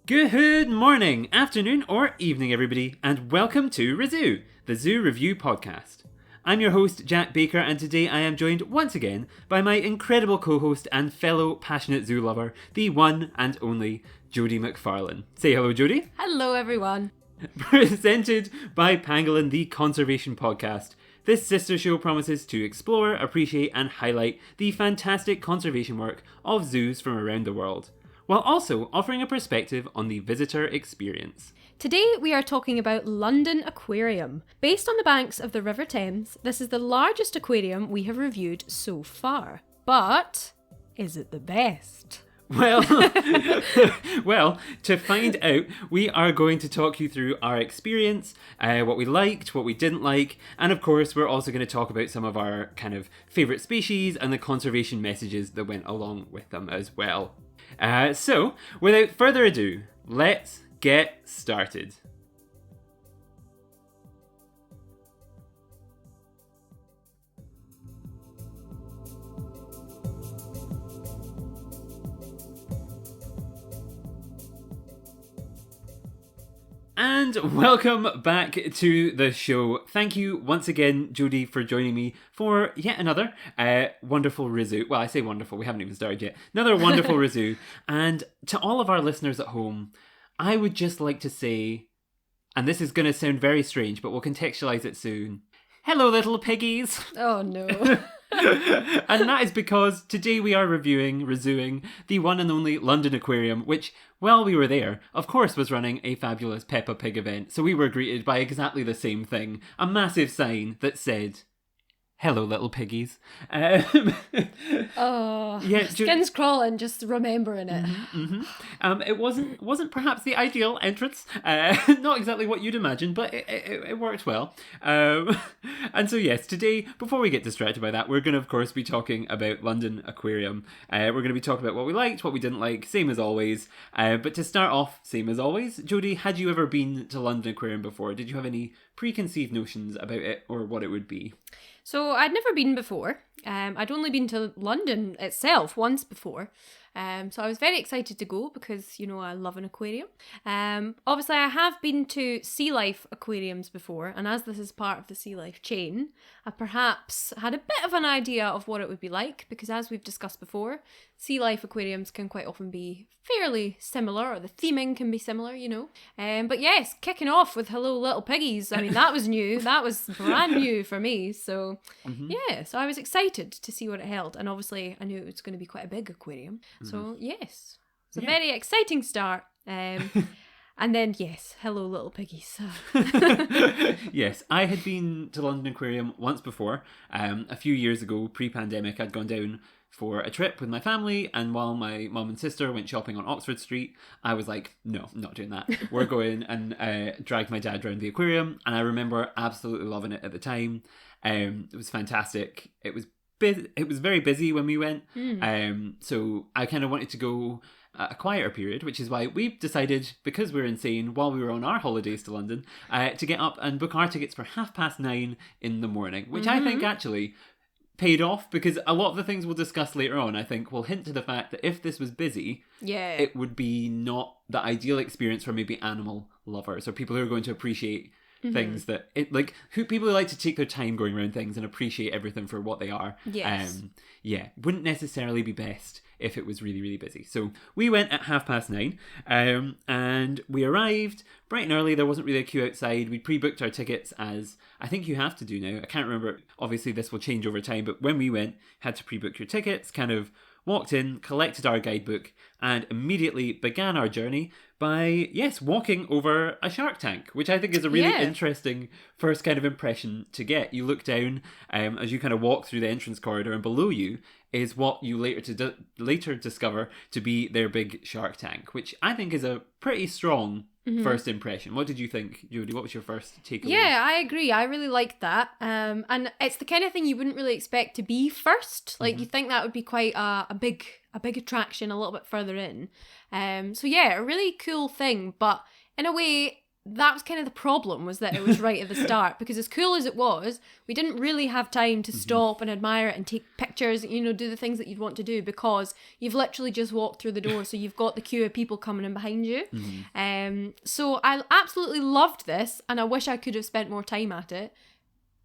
Good morning, afternoon, or evening, everybody, and welcome to ReZOO, the Zoo Review Podcast. I'm your host, Jack Baker, and today I am joined once again by my incredible co-host and fellow passionate zoo lover, the one and only Jodi McFarlane. Say hello, Jodi. Hello, everyone. Presented by Pangolin, the Conservation Podcast. This sister show promises to explore, appreciate, and highlight the fantastic conservation work of zoos from around the world, while also offering a perspective on the visitor experience. Today we are talking about London Aquarium. Based on the banks of the River Thames, this is the largest aquarium we have reviewed so far. But is it the best? Well, to find out, we are going to talk you through our experience, what we liked, what we didn't like, and of course we're also going to talk about some of our kind of favourite species and the conservation messages that went along with them as well. So, without further ado, let's get started. And welcome back to the show. Thank you once again, Jodi, for joining me for yet another wonderful ReZOO. Well, I say wonderful, we haven't even started yet. Another wonderful ReZOO. And to all of our listeners at home, I would just like to say, and this is going to sound very strange, but we'll contextualise it soon. Hello, little piggies. Oh, no. And that is because today we are ReZOOing the one and only London Aquarium, which, while we were there, of course was running a fabulous Peppa Pig event. So we were greeted by exactly the same thing. A massive sign that said, "Hello, little piggies." Oh, yeah, skin's crawling just remembering it. It wasn't perhaps the ideal entrance. Not exactly what you'd imagine, but it worked well. And so yes, today, before we get distracted by that, we're going to of course be talking about London Aquarium. We're going to be talking about what we liked, what we didn't like, same as always. But to start off, same as always, Jodi, had you ever been to London Aquarium before? Did you have any preconceived notions about it or what it would be? So I'd never been before. I'd only been to London itself once before. So I was very excited to go because, you know, I love an aquarium. Obviously, I have been to Sea Life aquariums before, and as this is part of the Sea Life chain, I perhaps had a bit of an idea of what it would be like because, as we've discussed before, Sea Life aquariums can quite often be fairly similar, or the theming can be similar, you know. But yes, kicking off with Hello Little Piggies, I mean, that was new. That was brand new for me. So, yeah, so I was excited to see what it held. And obviously, I knew it was going to be quite a big aquarium. So, yes, it's a very exciting start. And then, yes, Hello Little Piggies. Yes, I had been to London Aquarium once before. A few years ago, pre-pandemic, I'd gone down for a trip with my family, and while my mum and sister went shopping on Oxford Street, I was like, no, I'm not doing that. We're going, and dragged my dad around the aquarium, and I remember absolutely loving it at the time. It was fantastic. It was very busy when we went, so I kind of wanted to go a quieter period, which is why we decided, because we're insane, while we were on our holidays to London, to get up and book our tickets for 9:30 in the morning, which I think actually paid off, because a lot of the things we'll discuss later on, I think, will hint to the fact that if this was busy, it would be not the ideal experience for maybe animal lovers or people who are going to appreciate things that people who like to take their time going around things and appreciate everything for what they are. Yes. Wouldn't necessarily be best if it was really, really busy. So we went at 9:30, and we arrived bright and early. There wasn't really a queue outside. We pre-booked our tickets, as I think you have to do now. I can't remember. Obviously, this will change over time, but when we went, had to pre-book your tickets, kind of walked in, collected our guidebook, and immediately began our journey by, walking over a shark tank, which I think is a really interesting first kind of impression to get. You look down as you kind of walk through the entrance corridor, and below you is what you later discover to be their big shark tank, which I think is a pretty strong first impression. What did you think, Jodi? What was your first takeaway? Yeah, I agree. I really liked that. And it's the kind of thing you wouldn't really expect to be first. Like, you think that would be quite a big attraction a little bit further in. So yeah, a really cool thing. But in a way, that was kind of the problem, was that it was right at the start, because as cool as it was, we didn't really have time to stop and admire it and take pictures, you know, do the things that you'd want to do, because you've literally just walked through the door, so you've got the queue of people coming in behind you. So I absolutely loved this, and I wish I could have spent more time at it.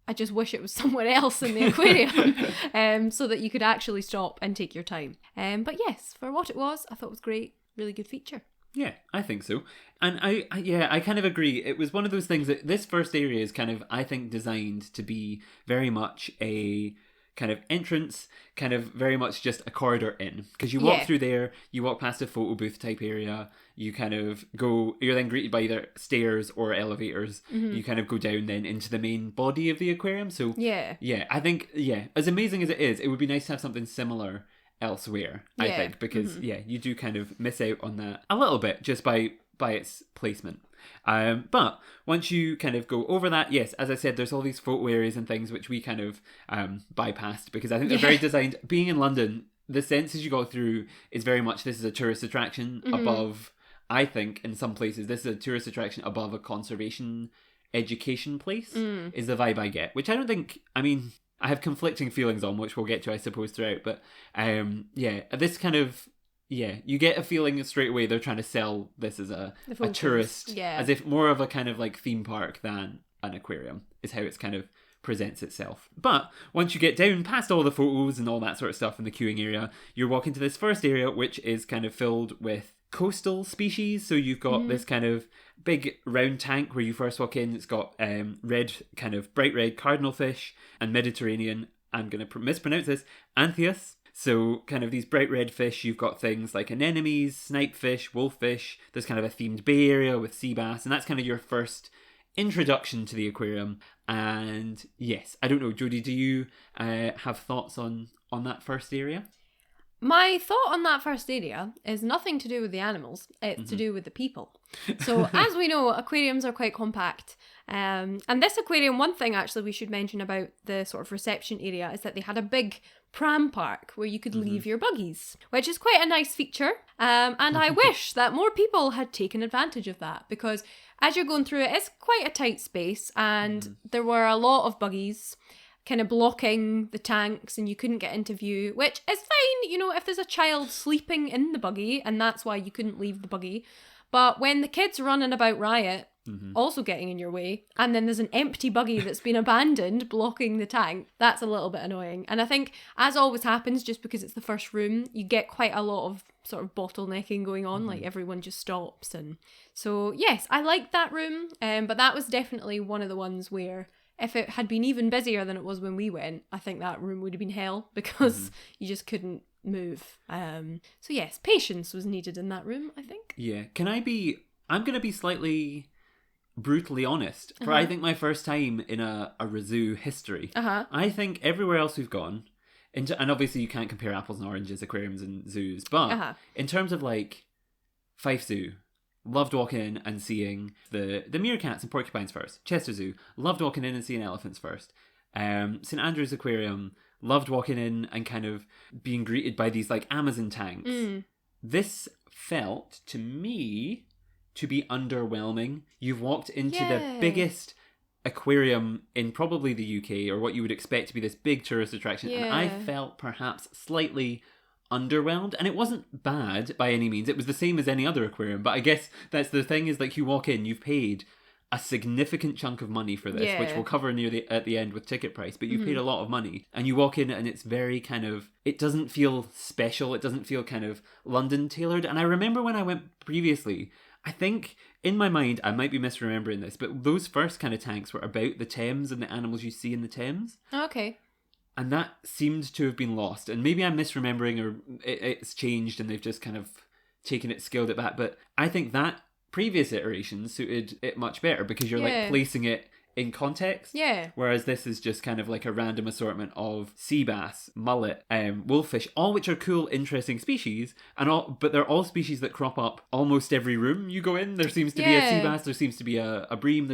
I just wish it was somewhere else in the aquarium, so that you could actually stop and take your time. But yes, for what it was, I thought it was great. Really good feature. Yeah, I think so. And I kind of agree. It was one of those things that this first area is kind of, I think, designed to be very much a kind of entrance, kind of very much just a corridor in. Because you walk through there, you walk past a photo booth type area, you kind of go, you're then greeted by either stairs or elevators. You kind of go down then into the main body of the aquarium. So yeah, I think, as amazing as it is, it would be nice to have something similar elsewhere, I think, because you do kind of miss out on that a little bit just by its placement. But once you kind of go over that, yes, as I said, there's all these photo areas and things which we kind of bypassed, because I think they're very designed. Being in London, the sense as you go through is very much this is a tourist attraction above, I think in some places this is a tourist attraction above a conservation education place, is the vibe I get, which I don't think, I mean, I have conflicting feelings on, which we'll get to, I suppose, throughout. But this kind of, you get a feeling straight away they're trying to sell this as a tourist, as if more of a kind of like theme park than an aquarium is how it's kind of presents itself. But once you get down past all the photos and all that sort of stuff in the queuing area, you're walking to this first area, which is kind of filled with coastal species. So you've got this kind of big round tank where you first walk in. It's got red, kind of bright red cardinal fish and Mediterranean, I'm going to mispronounce this, anthias. So kind of these bright red fish. You've got things like anemones, snipefish, wolffish. There's kind of a themed bay area with sea bass, and that's kind of your first introduction to the aquarium. And yes, I don't know, Jodi, do you have thoughts on that first area? My thought on that first area is nothing to do with the animals, it's to do with the people. So as we know, aquariums are quite compact. And this aquarium, one thing actually we should mention about the sort of reception area is that they had a big pram park where you could leave your buggies, which is quite a nice feature. And I wish that more people had taken advantage of that, because as you're going through it, it's quite a tight space, and there were a lot of buggies kind of blocking the tanks, and you couldn't get into view, which is fine, you know, if there's a child sleeping in the buggy and that's why you couldn't leave the buggy. But when the kids running about riot, also getting in your way, and then there's an empty buggy that's been abandoned blocking the tank, that's a little bit annoying. And I think, as always happens, just because it's the first room, you get quite a lot of sort of bottlenecking going on, like everyone just stops. And so yes, I liked that room, but that was definitely one of the ones where if it had been even busier than it was when we went, I think that room would have been hell, because you just couldn't move. So yes, patience was needed in that room, I think. Yeah. I'm going to be slightly brutally honest. For I think my first time in a ReZOO history, I think everywhere else we've gone, and obviously you can't compare apples and oranges, aquariums and zoos, but in terms of like Fife Zoo, loved walking in and seeing the meerkats and porcupines first. Chester Zoo, loved walking in and seeing elephants first. St Andrew's Aquarium, loved walking in and kind of being greeted by these like Amazon tanks. This felt to me to be underwhelming. You've walked into the biggest aquarium in probably the UK, or what you would expect to be this big tourist attraction, and I felt perhaps slightly underwhelmed. And it wasn't bad by any means, it was the same as any other aquarium, but I guess that's the thing, is like you walk in, you've paid a significant chunk of money for this, which we'll cover at the end with ticket price, but you've paid a lot of money, and you walk in and it's very kind of, it doesn't feel special, it doesn't feel kind of London tailored. And I remember when I went previously, I think in my mind, I might be misremembering this, but those first kind of tanks were about the Thames and the animals you see in the Thames. Okay. And that seemed to have been lost. And maybe I'm misremembering, or it's changed and they've just kind of taken it, scaled it back. But I think that previous iteration suited it much better, because you're like placing it in context. Yeah. Whereas this is just kind of like a random assortment of sea bass, mullet, wolffish, all which are cool, interesting species, but they're all species that crop up almost every room you go in. There seems to be a sea bass, there seems to be a bream,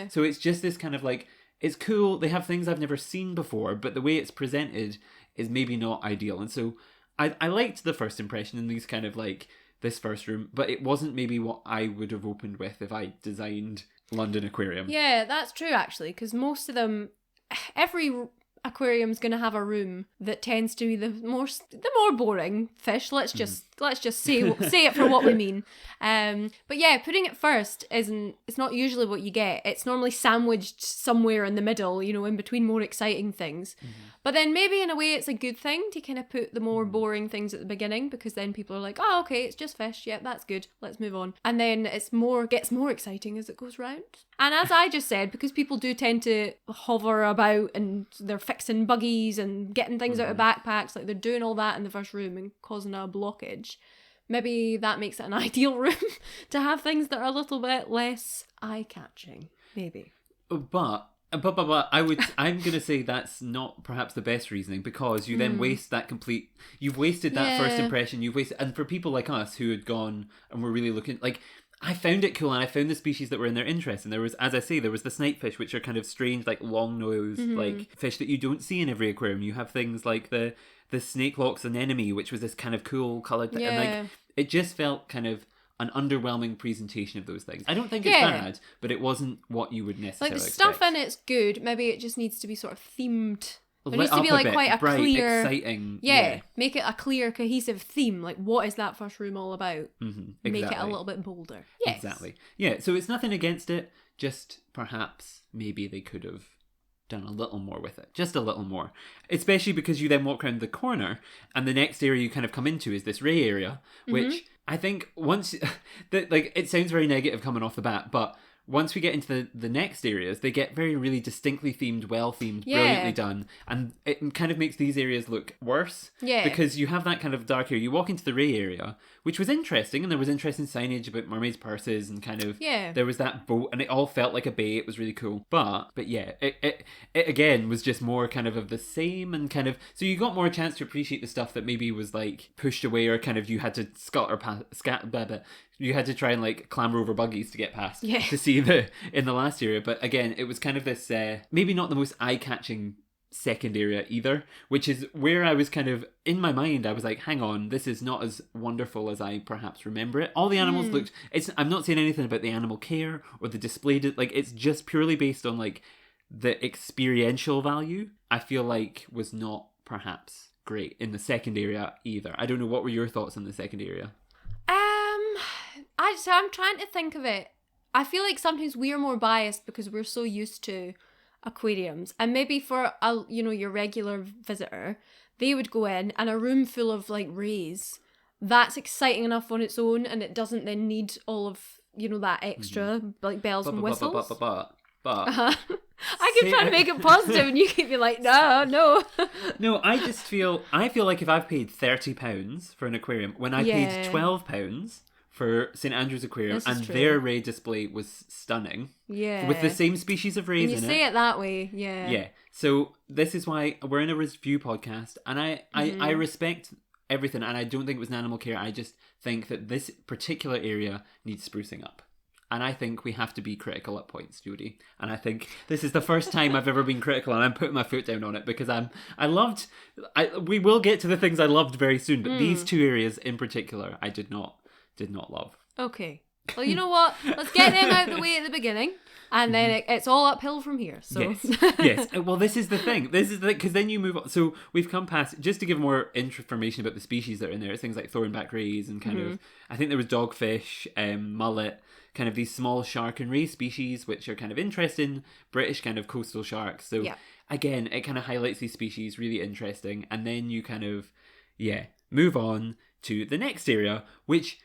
so it's just this kind of like, it's cool, they have things I've never seen before, but the way it's presented is maybe not ideal. And so I liked the first impression in these kind of like this first room, but it wasn't maybe what I would have opened with if I designed London Aquarium. Yeah, that's true actually, because most of them, every aquarium's going to have a room that tends to be the more boring fish. Let's just say it for what we mean. But yeah, putting it first it's not usually what you get. It's normally sandwiched somewhere in the middle, in between more exciting things. But then maybe in a way it's a good thing to kind of put the more boring things at the beginning, because then people are like, oh, okay, it's just fish. Yeah, that's good. Let's move on. And then gets more exciting as it goes round. And as I just said, because people do tend to hover about and they're fixing buggies and getting things out of backpacks, like they're doing all that in the first room and causing a blockage. Maybe that makes it an ideal room to have things that are a little bit less eye-catching. Maybe. But I'm gonna say that's not perhaps the best reasoning, because you then waste you've wasted that first impression, and for people like us who had gone and were really looking, like, I found it cool, and I found the species that were in their interest, and there was, as I say, there was the snipefish, which are kind of strange, like long-nosed, like fish that you don't see in every aquarium. You have things like the snake loch's anemone, which was this kind of cool coloured thing, and like it just felt kind of an underwhelming presentation of those things. I don't think it's bad, but it wasn't what you would necessarily like the expect. stuff in it's good. Maybe it just needs to be sort of themed. There needs to be like quite a bright, clear, exciting. Make it a clear, cohesive theme. Like, what is that first room all about? Exactly. Make it a little bit bolder. Yes. Exactly. Yeah. So it's nothing against it. Just perhaps maybe they could have done a little more with it, just a little more. Especially because you then walk around the corner, and the next area you kind of come into is this ray area, which I think once like, it sounds very negative coming off the bat, but once we get into the next areas, they get really distinctly themed, well themed, brilliantly done, and it kind of makes these areas look worse. Yeah. Because you have that kind of dark area. You walk into the ray area, which was interesting, and there was interesting signage about mermaids' purses, and kind of there was that boat, and it all felt like a bay. It was really cool. But yeah, it again was just more kind of the same, and kind of, so you got more chance to appreciate the stuff that maybe was like pushed away, or kind of you had to you had to try and like clamber over buggies to get past to see in the last area. But again, it was kind of this maybe not the most eye-catching second area either, which is where I was kind of, in my mind, I was like, hang on, this is not as wonderful as I perhaps remember it. All the animals looked, I'm not saying anything about the animal care or the displayed, like, it's just purely based on like the experiential value, I feel like was not perhaps great in the second area either. I don't know, what were your thoughts on the second area? I'm trying to think of it. I feel like sometimes we're more biased because we're so used to aquariums, and maybe for your regular visitor, they would go in and a room full of like rays, that's exciting enough on its own, and it doesn't then need all of that extra like bells and whistles. I keep trying to make it positive, and you keep being like, no. No, I feel like if I've paid £30 for an aquarium, when I paid £12 for St Andrew's Aquarium, and their ray display was stunning. Yeah. With the same species of rays in it. You say it that way, yeah. Yeah. So this is why we're in a review podcast, and I respect everything, and I don't think it was an animal care. I just think that this particular area needs sprucing up. And I think we have to be critical at points, Jodi. And I think this is the first time I've ever been critical, and I'm putting my foot down on it, because we will get to the things I loved very soon, but these two areas in particular, I did not love. Okay. Well, you know what? Let's get them out of the way at the beginning, and then it's all uphill from here. So yes. Well, this is the thing. Because then you move on. So we've come past, just to give more information about the species that are in there, things like thornback rays and kind of, I think there was dogfish, mullet, kind of these small shark and ray species, which are kind of interesting, British kind of coastal sharks. So again, it kind of highlights these species, really interesting. And then you kind of, move on to the next area, which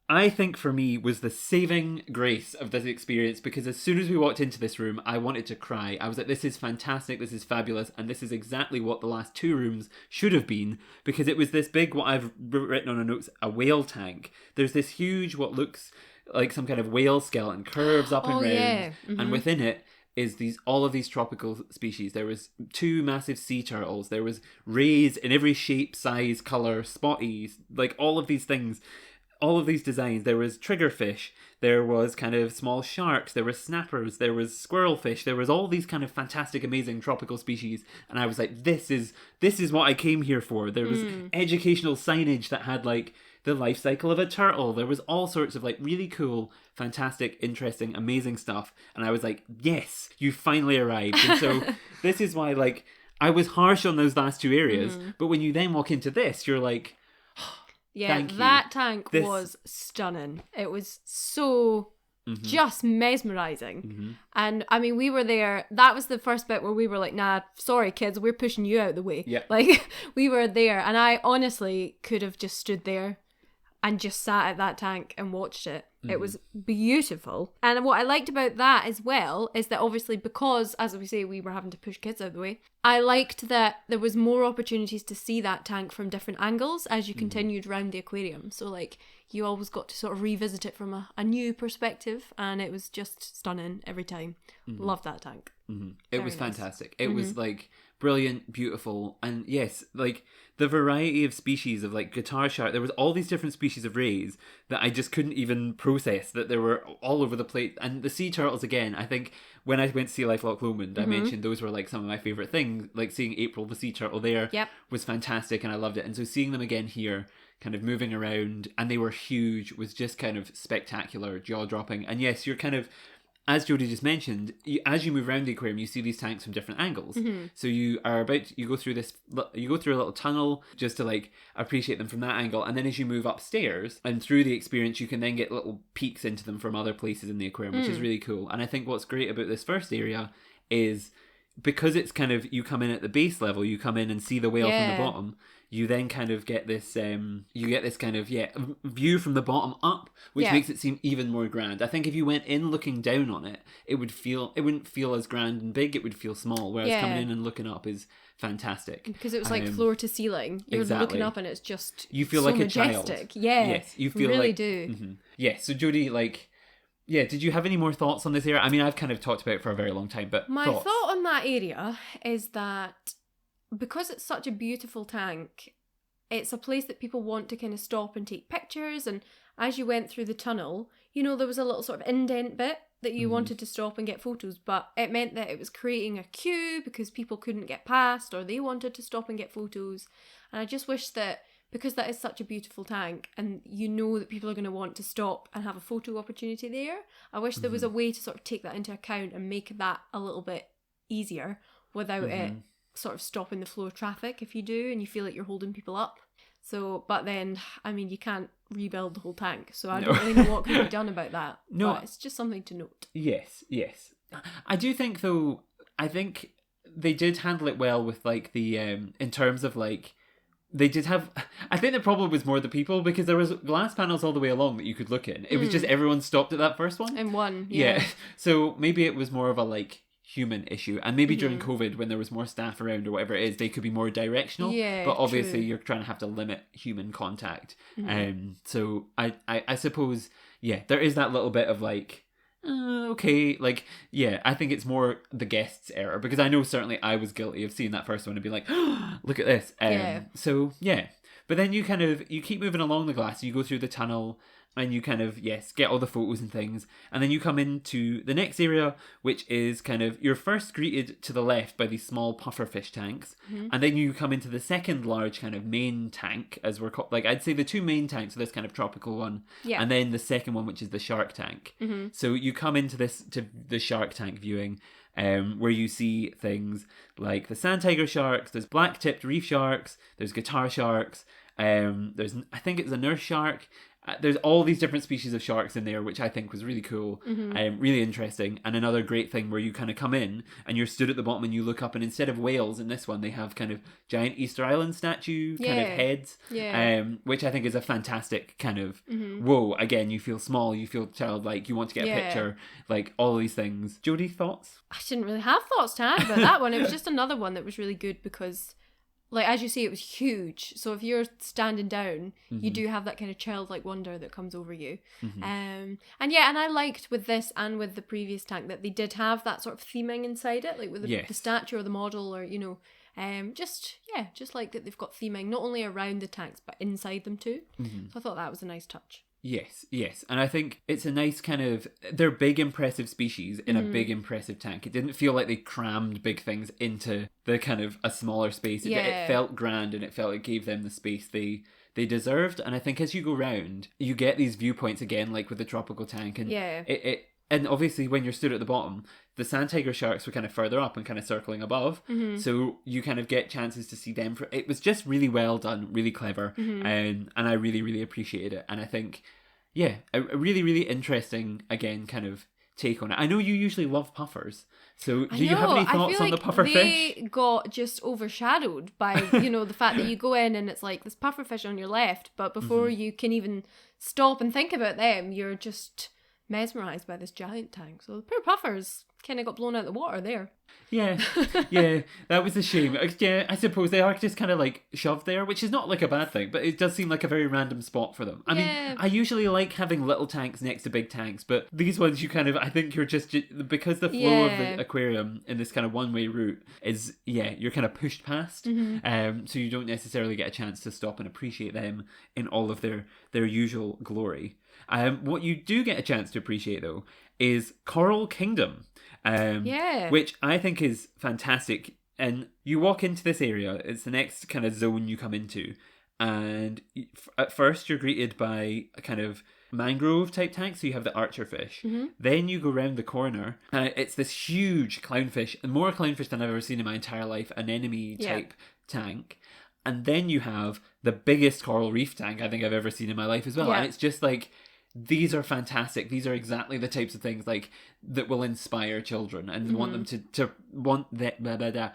I think for me was the saving grace of this experience, because as soon as we walked into this room, I wanted to cry. I was like, this is fantastic, this is fabulous, and this is exactly what the last two rooms should have been, because it was this big, what I've written on a notes, a whale tank. There's this huge, what looks like some kind of whale skeleton, curves up and round, and within it is all of these tropical species. There was two massive sea turtles, there was rays in every shape, size, colour, spotties, like all of these things, all of these designs. There was triggerfish, there was kind of small sharks, there was snappers, there was squirrelfish, there was all these kind of fantastic, amazing tropical species, and I was like, this is what I came here for. There was educational signage that had like the life cycle of a turtle. There was all sorts of like really cool, fantastic, interesting, amazing stuff. And I was like, yes, you finally arrived. And so this is why like I was harsh on those last two areas, but when you then walk into this, you're like, yeah, that tank was stunning. It was so just mesmerizing. And I mean, we were there. That was the first bit where we were like, nah, sorry kids, we're pushing you out of the way. Yeah. Like we were there, and I honestly could have just stood there and just sat at that tank and watched it. It was beautiful. And what I liked about that as well is that obviously, because as we say, we were having to push kids out of the way, I liked that there was more opportunities to see that tank from different angles as you continued round the aquarium. So like you always got to sort of revisit it from a new perspective, and it was just stunning every time. Loved that tank. It was fantastic. It was like brilliant, beautiful, and yes, like the variety of species of like guitar shark. There was all these different species of rays that I just couldn't even process, that there were all over the place. And the sea turtles again, I think when I went to SEA LIFE Loch Lomond, I mentioned those were like some of my favourite things. Like seeing April the sea turtle there was fantastic, and I loved it. And so seeing them again here, kind of moving around, and they were huge, was just kind of spectacular, jaw-dropping. And yes, you're kind of, as Jodi just mentioned, as you move around the aquarium, you see these tanks from different angles. So you go through a little tunnel just to like appreciate them from that angle, and then as you move upstairs and through the experience, you can then get little peeks into them from other places in the aquarium, which is really cool. And I think what's great about this first area is because it's kind of, you come in at the base level, you come in and see the whale from the bottom. You then kind of get this, kind of view from the bottom up, which makes it seem even more grand. I think if you went in looking down on it, it wouldn't feel as grand and big. It would feel small. Whereas coming in and looking up is fantastic, because it was like floor to ceiling. You're looking up and it's just you feel so like majestic. A child. Yeah, yes, you feel really like, do. Yes. So Jodi, like. Yeah, did you have any more thoughts on this area? I mean, I've kind of talked about it for a very long time, but my thoughts? thought on that area is that because it's such a beautiful tank, it's a place that people want to kind of stop and take pictures. And as you went through the tunnel, you know, there was a little sort of indent bit that you wanted to stop and get photos, but it meant that it was creating a queue because people couldn't get past, or they wanted to stop and get photos. And I just wish that, because that is such a beautiful tank and you know that people are going to want to stop and have a photo opportunity there, I wish there was a way to sort of take that into account and make that a little bit easier without it sort of stopping the flow of traffic if you do and you feel like you're holding people up. So, but then, I mean, you can't rebuild the whole tank, so I don't really know what could be done about that. No, but it's just something to note. Yes. I do think, though, I think they did handle it well with, like, the, in terms of, like, they did have, I think the problem was more the people, because there was glass panels all the way along that you could look in. It was just everyone stopped at that first one. And one, yeah. So maybe it was more of a, like, human issue, and maybe during COVID when there was more staff around or whatever it is, they could be more directional, but obviously you're trying to have to limit human contact. So I suppose there is that little bit of like okay, like I think it's more the guest's error, because I know certainly I was guilty of seeing that first one and being like, oh, look at this. So but then you keep moving along the glass, you go through the tunnel and you kind of, get all the photos and things. And then you come into the next area, which is kind of, you're first greeted to the left by these small pufferfish tanks. And then you come into the second large kind of main tank, as we're called. Like, I'd say the two main tanks are this kind of tropical one. And then the second one, which is the shark tank. So you come into to the shark tank viewing, where you see things like the sand tiger sharks, there's black-tipped reef sharks, there's guitar sharks, there's, I think it's a nurse shark. There's all these different species of sharks in there, which I think was really cool, really interesting. And another great thing where you kind of come in and you're stood at the bottom and you look up, and instead of whales in this one, they have kind of giant Easter Island statue kind of heads, which I think is a fantastic kind of, whoa, again, you feel small, you feel childlike, you want to get a picture, like all these things. Jodi, thoughts? I didn't really have thoughts to add about that one. It was just another one that was really good because, like, as you say, it was huge. So if you're standing down, you do have that kind of childlike wonder that comes over you. And I liked with this and with the previous tank that they did have that sort of theming inside it, like with the statue or the model, or, you know, just like that they've got theming not only around the tanks but inside them too. So I thought that was a nice touch. Yes. And I think it's a nice kind of, they're big impressive species in a big impressive tank. It didn't feel like they crammed big things into the kind of a smaller space. It felt grand, and it felt it gave them the space they they deserved. And I think as you go round, you get these viewpoints again, like with the tropical tank, and and obviously when you're stood at the bottom, the sand tiger sharks were kind of further up and kind of circling above, so you kind of get chances to see them. It was just really well done, really clever, and I really, really appreciated it. And I think, yeah, a really, really interesting, again, kind of take on it. I know you usually love puffers, so do you have any thoughts on the pufferfish? They got just overshadowed by, the fact that you go in and it's like this pufferfish on your left, but before you can even stop and think about them, you're just mesmerised by this giant tank. So the poor puffers kind of got blown out of the water there. Yeah, that was a shame. Yeah, I suppose they are just kind of like shoved there, which is not like a bad thing, but it does seem like a very random spot for them. I mean, I usually like having little tanks next to big tanks, but these ones I think you're just, because the flow of the aquarium in this kind of one-way route is, you're kind of pushed past, so you don't necessarily get a chance to stop and appreciate them in all of their usual glory. What you do get a chance to appreciate, though, is Coral Kingdom, which I think is fantastic. And you walk into this area, it's the next kind of zone you come into, and at first you're greeted by a kind of mangrove type tank, so you have the archerfish. Then you go round the corner, it's this huge clownfish, and more clownfish than I've ever seen in my entire life, an anemone type tank. And then you have the biggest coral reef tank I think I've ever seen in my life as well. And it's just like, these are fantastic. These are exactly the types of things like that will inspire children and want them to want that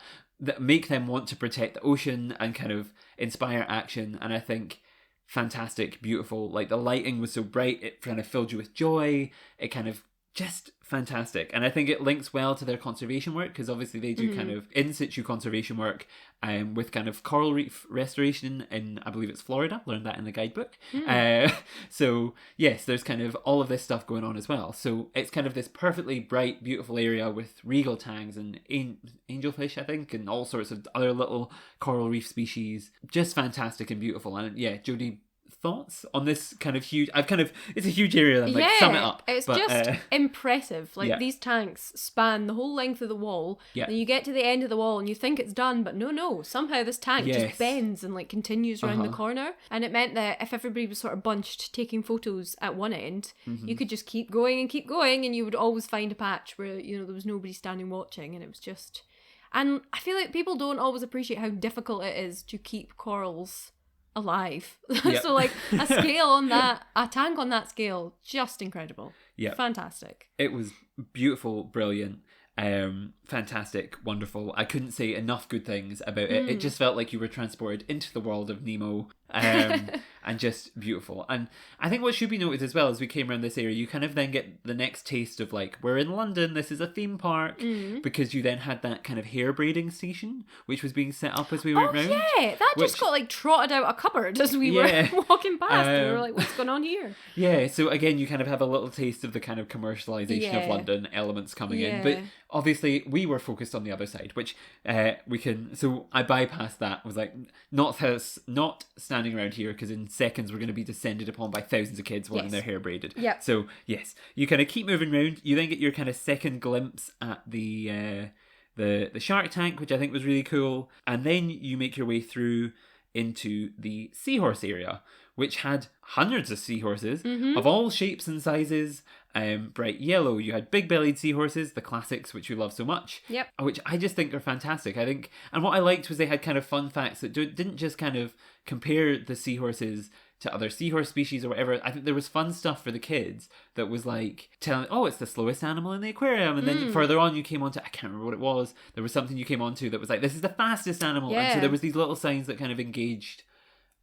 make them want to protect the ocean and kind of inspire action. And I think fantastic, beautiful. Like the lighting was so bright, it kind of filled you with joy. It kind of just fantastic. And I think it links well to their conservation work, because obviously they do kind of in situ conservation work with kind of coral reef restoration in, I believe it's Florida. Learned that in the guidebook. So yes, there's kind of all of this stuff going on as well. So it's kind of this perfectly bright, beautiful area with regal tangs and angelfish, I think, and all sorts of other little coral reef species. Just fantastic and beautiful. And yeah, Jodi, thoughts on this kind of huge, it's a huge area, then, like, sum it up. It's just impressive. Like these tanks span the whole length of the wall, and you get to the end of the wall and you think it's done, but no, somehow this tank just bends and like continues around the corner. And it meant that if everybody was sort of bunched taking photos at one end, you could just keep going and you would always find a patch where there was nobody standing watching, and it was just, and I feel like people don't always appreciate how difficult it is to keep corals alive. So like a tank on that scale, just incredible. Fantastic. It was beautiful, brilliant, fantastic, wonderful. I couldn't say enough good things about it. It just felt like you were transported into the world of Nemo, and just beautiful. And I think what should be noted as well, as we came around this area, you kind of then get the next taste of like, we're in London, this is a theme park, because you then had that kind of hair braiding station which was being set up as we went round. That just got like trotted out a cupboard as we were walking past, and we were like, what's going on here? So again, you kind of have a little taste of the kind of commercialisation of London elements coming in, but obviously we were focused on the other side, which so I bypassed that. I was like, not standing around here, because in seconds we're going to be descended upon by thousands of kids wanting their hair braided. So yes, you kind of keep moving around. You then get your kind of second glimpse at the shark tank, which I think was really cool, and then you make your way through into the seahorse area, which had hundreds of seahorses of all shapes and sizes. Bright yellow, you had big-bellied seahorses, the classics, which we love so much, which I just think are fantastic. I think, and what I liked was they had kind of fun facts that didn't just kind of compare the seahorses to other seahorse species or whatever. I think there was fun stuff for the kids that was like telling, it's the slowest animal in the aquarium, and then further on you came on to, I can't remember what it was, there was something you came on to that was like, this is the fastest animal, and so there was these little signs that kind of engaged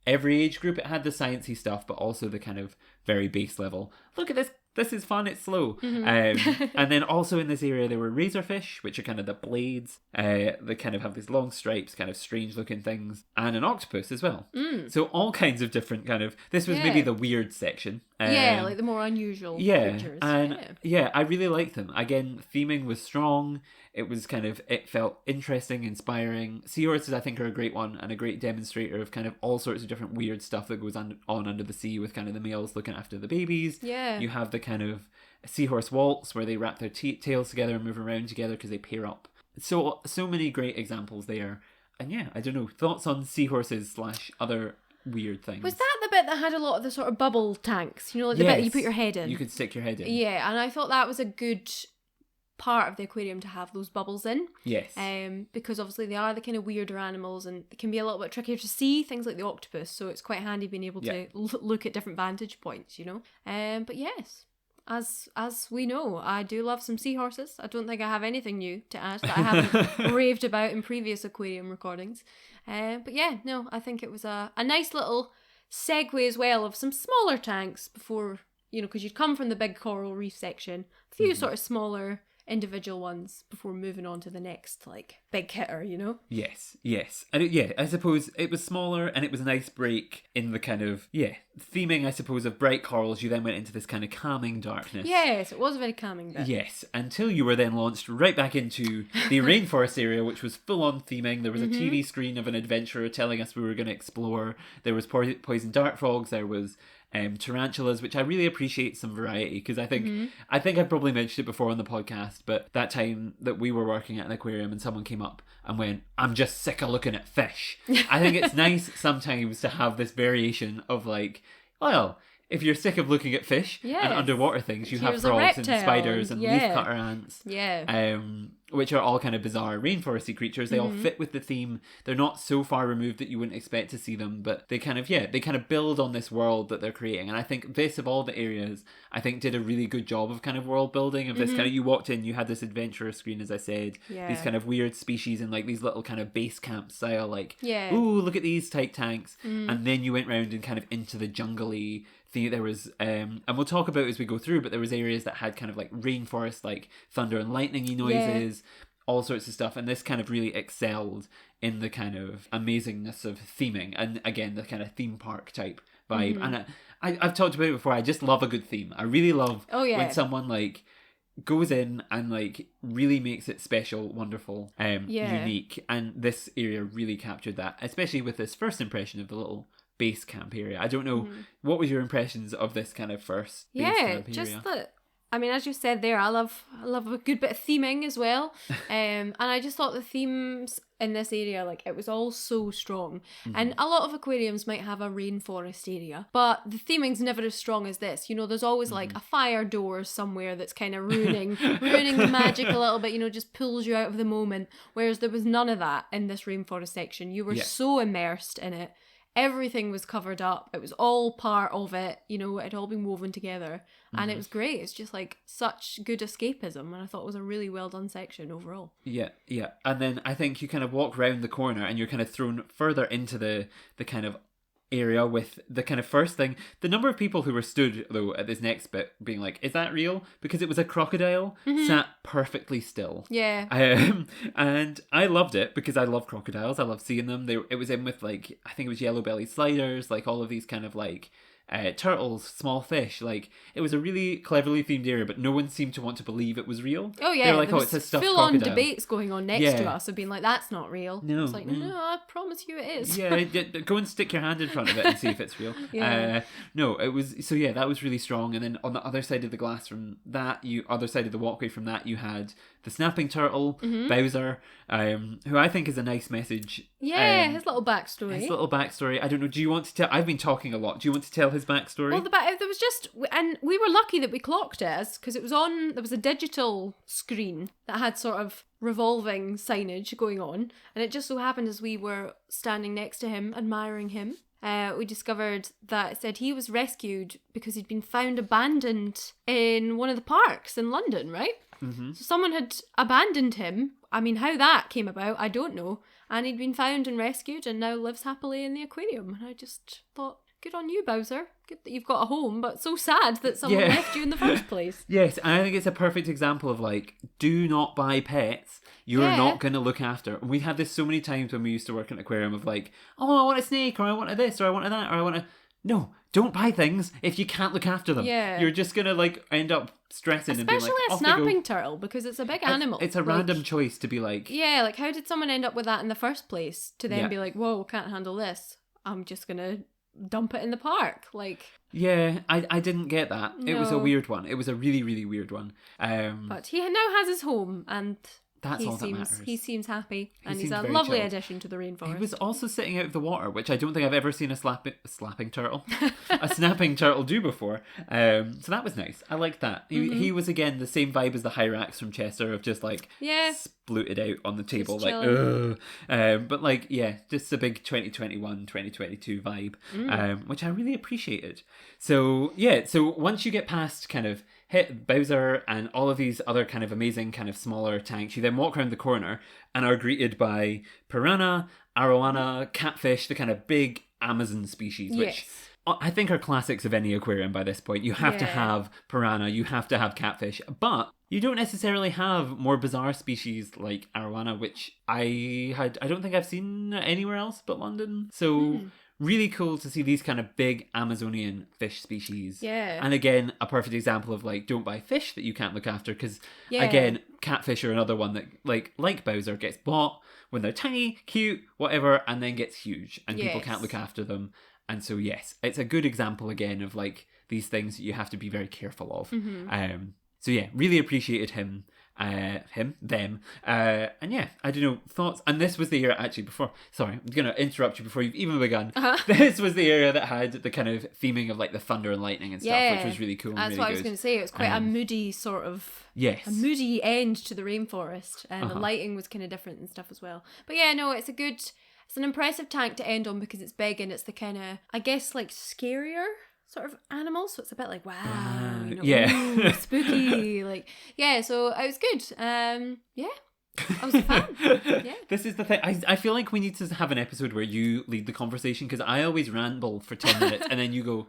every age group. It had the sciencey stuff, but also the kind of very base level, look at this is fun, it's slow. And then also in this area there were razorfish, which are kind of the blades. They kind of have these long stripes, kind of strange looking things, and an octopus as well. So all kinds of different kind of, this was maybe the weird section. Like the more unusual creatures. And I really liked them. Again, theming was strong. It was kind of, it felt interesting, inspiring. Seahorses, I think, are a great one and a great demonstrator of kind of all sorts of different weird stuff that goes on under the sea, with kind of the males looking after the babies. You have the kind of seahorse waltz where they wrap their tails together and move around together because they pair up. So many great examples there. And I don't know, thoughts on seahorses / other weird things. Was that the bit that had a lot of the sort of bubble tanks? You know, like the bit you put your head in? You could stick your head in. Yeah, and I thought that was a good part of the aquarium to have those bubbles in. Yes. Because obviously they are the kind of weirder animals and they can be a little bit trickier to see, things like the octopus, so it's quite handy being able to look at different vantage points, you know. But yes, as we know, I do love some seahorses. I don't think I have anything new to add that I haven't raved about in previous aquarium recordings. But yeah, no, I think it was a nice little segue as well of some smaller tanks before, you know, because you'd come from the big coral reef section, a few sort of smaller individual ones before moving on to the next like big hitter, you know. Yes and I suppose it was smaller and it was a nice break in the kind of theming, I suppose, of bright corals. You then went into this kind of calming darkness. Yes, it was a very calming bit. Yes, until you were then launched right back into the rainforest area, which was full on theming. There was a TV screen of an adventurer telling us we were going to explore. There was poison dart frogs, there was tarantulas, which I really appreciate some variety, because I think I've probably mentioned it before on the podcast, but that time that we were working at an aquarium and someone came up and went, "I'm just sick of looking at fish." I think it's nice sometimes to have this variation of like, well, if you're sick of looking at fish and underwater things, you have frogs and spiders and leafcutter ants, which are all kind of bizarre rainforesty creatures. They all fit with the theme. They're not so far removed that you wouldn't expect to see them, but they kind of build on this world that they're creating. And I think this, of all the areas, I think did a really good job of kind of world building of this kind of, you walked in, you had this adventurer screen, as I said, these kind of weird species and like these little kind of base camp style, like, ooh, look at these tight tanks. And then you went round and kind of into the jungly thing. There was, and we'll talk about as we go through, but there was areas that had kind of like rainforest, like thunder and lightningy noises, all sorts of stuff. And this kind of really excelled in the kind of amazingness of theming. And again, the kind of theme park type vibe. And I've talked about it before. I just love a good theme. I really love when someone like goes in and like really makes it special, wonderful, unique. And this area really captured that, especially with this first impression of the little base camp area. I don't know, what was your impressions of this kind of first base camp area? Just that, I mean, as you said there, I love a good bit of theming as well. And I just thought the themes in this area, like, it was all so strong. And a lot of aquariums might have a rainforest area, but the theming's never as strong as this. You know, there's always like a fire door somewhere that's kind of ruining the magic a little bit, you know, just pulls you out of the moment. Whereas there was none of that in this rainforest section. You were so immersed in it. Everything was covered up. It was all part of it. You know, it had all been woven together. And it was great. It's just like such good escapism. And I thought it was a really well done section overall. Yeah. And then I think you kind of walk round the corner and you're kind of thrown further into the kind of area with the kind of first thing. The number of people who were stood, though, at this next bit being like, is that real? Because it was a crocodile sat perfectly still. Yeah. And I loved it because I love crocodiles. I love seeing them. It was in with like, I think it was yellow-bellied sliders, like all of these kind of like turtles, small fish. Like, it was a really cleverly themed area, but no one seemed to want to believe it was real. Oh yeah, they're like, it's a stuffed full-on crocodile. Debates going on next to us of being like, that's not real. No, it's like, no, I promise you it is. Go and stick your hand in front of it and see if it's real. No, it was, so yeah, that was really strong. And then on the other side of the glass from that, other side of the walkway from that, you had the snapping turtle, Bowser, who I think is a nice message. Yeah, his little backstory. I don't know, do you want to tell? I've been talking a lot. Do you want to tell his backstory? Well, there was just, and we were lucky that we clocked it, because it was on, there was a digital screen that had sort of revolving signage going on, and it just so happened as we were standing next to him, admiring him, we discovered that it said he was rescued because he'd been found abandoned in one of the parks in London, right? So someone had abandoned him. I mean, how that came about, I don't know. And he'd been found and rescued and now lives happily in the aquarium. And I just thought, good on you, Bowser. Good that you've got a home, but so sad that someone left you in the first place. Yes, and I think it's a perfect example of like, do not buy pets you're not going to look after. We had this so many times when we used to work in an aquarium of like, oh, I want a snake, or I want a this, or I want a that, or I want a... No, don't buy things if you can't look after them. Yeah. You're just going to like end up stressing and being like, especially a snapping turtle, because it's a big animal. It's a random choice to be like... Yeah, like how did someone end up with that in the first place to then be like, whoa, can't handle this. I'm just going to dump it in the park. Like... Yeah, I didn't get that. No. It was a weird one. It was a really, really weird one. But he now has his home, and That's all that matters. He seems happy, and he's seems a very lovely chilled. addition to the rainforest. He was also sitting out of the water, which I don't think I've ever seen a snapping turtle do before. So that was nice. I liked that. He was, again, the same vibe as the Hyrax from Chester, of just like splooted out on the table, like, ugh. But like, yeah, just a big 2021, 2022 vibe, which I really appreciated. So yeah, so once you get past kind of hit Bowser and all of these other kind of amazing kind of smaller tanks, you then walk around the corner and are greeted by piranha, arowana, catfish, the kind of big Amazon species, which I think are classics of any aquarium by this point. You have to have piranha, you have to have catfish, but you don't necessarily have more bizarre species like arowana, which I don't think I've seen anywhere else but London. So really cool to see these kind of big Amazonian fish species. Yeah. And again, a perfect example of like, don't buy fish that you can't look after, because again, catfish are another one that like Bowser gets bought when they're tiny, cute, whatever, and then gets huge and people can't look after them. And so yes, it's a good example again of like these things that you have to be very careful of. So yeah, really appreciated them. And yeah, I don't know, thoughts. And this was the area actually before, sorry, I'm going to interrupt you before you've even begun. This was the area that had the kind of theming of like the thunder and lightning and stuff, which was really cool and That's really what good. I was going to say. It was quite a moody sort of, a moody end to the rainforest, and the lighting was kind of different and stuff as well. But yeah, no, it's an impressive tank to end on because it's big and it's the kind of, I guess, like scarier sort of animal, so it's a bit like ooh, spooky, like so it was good. I was a fan. This is the thing, I feel like we need to have an episode where you lead the conversation, because I always ramble for 10 minutes and then you go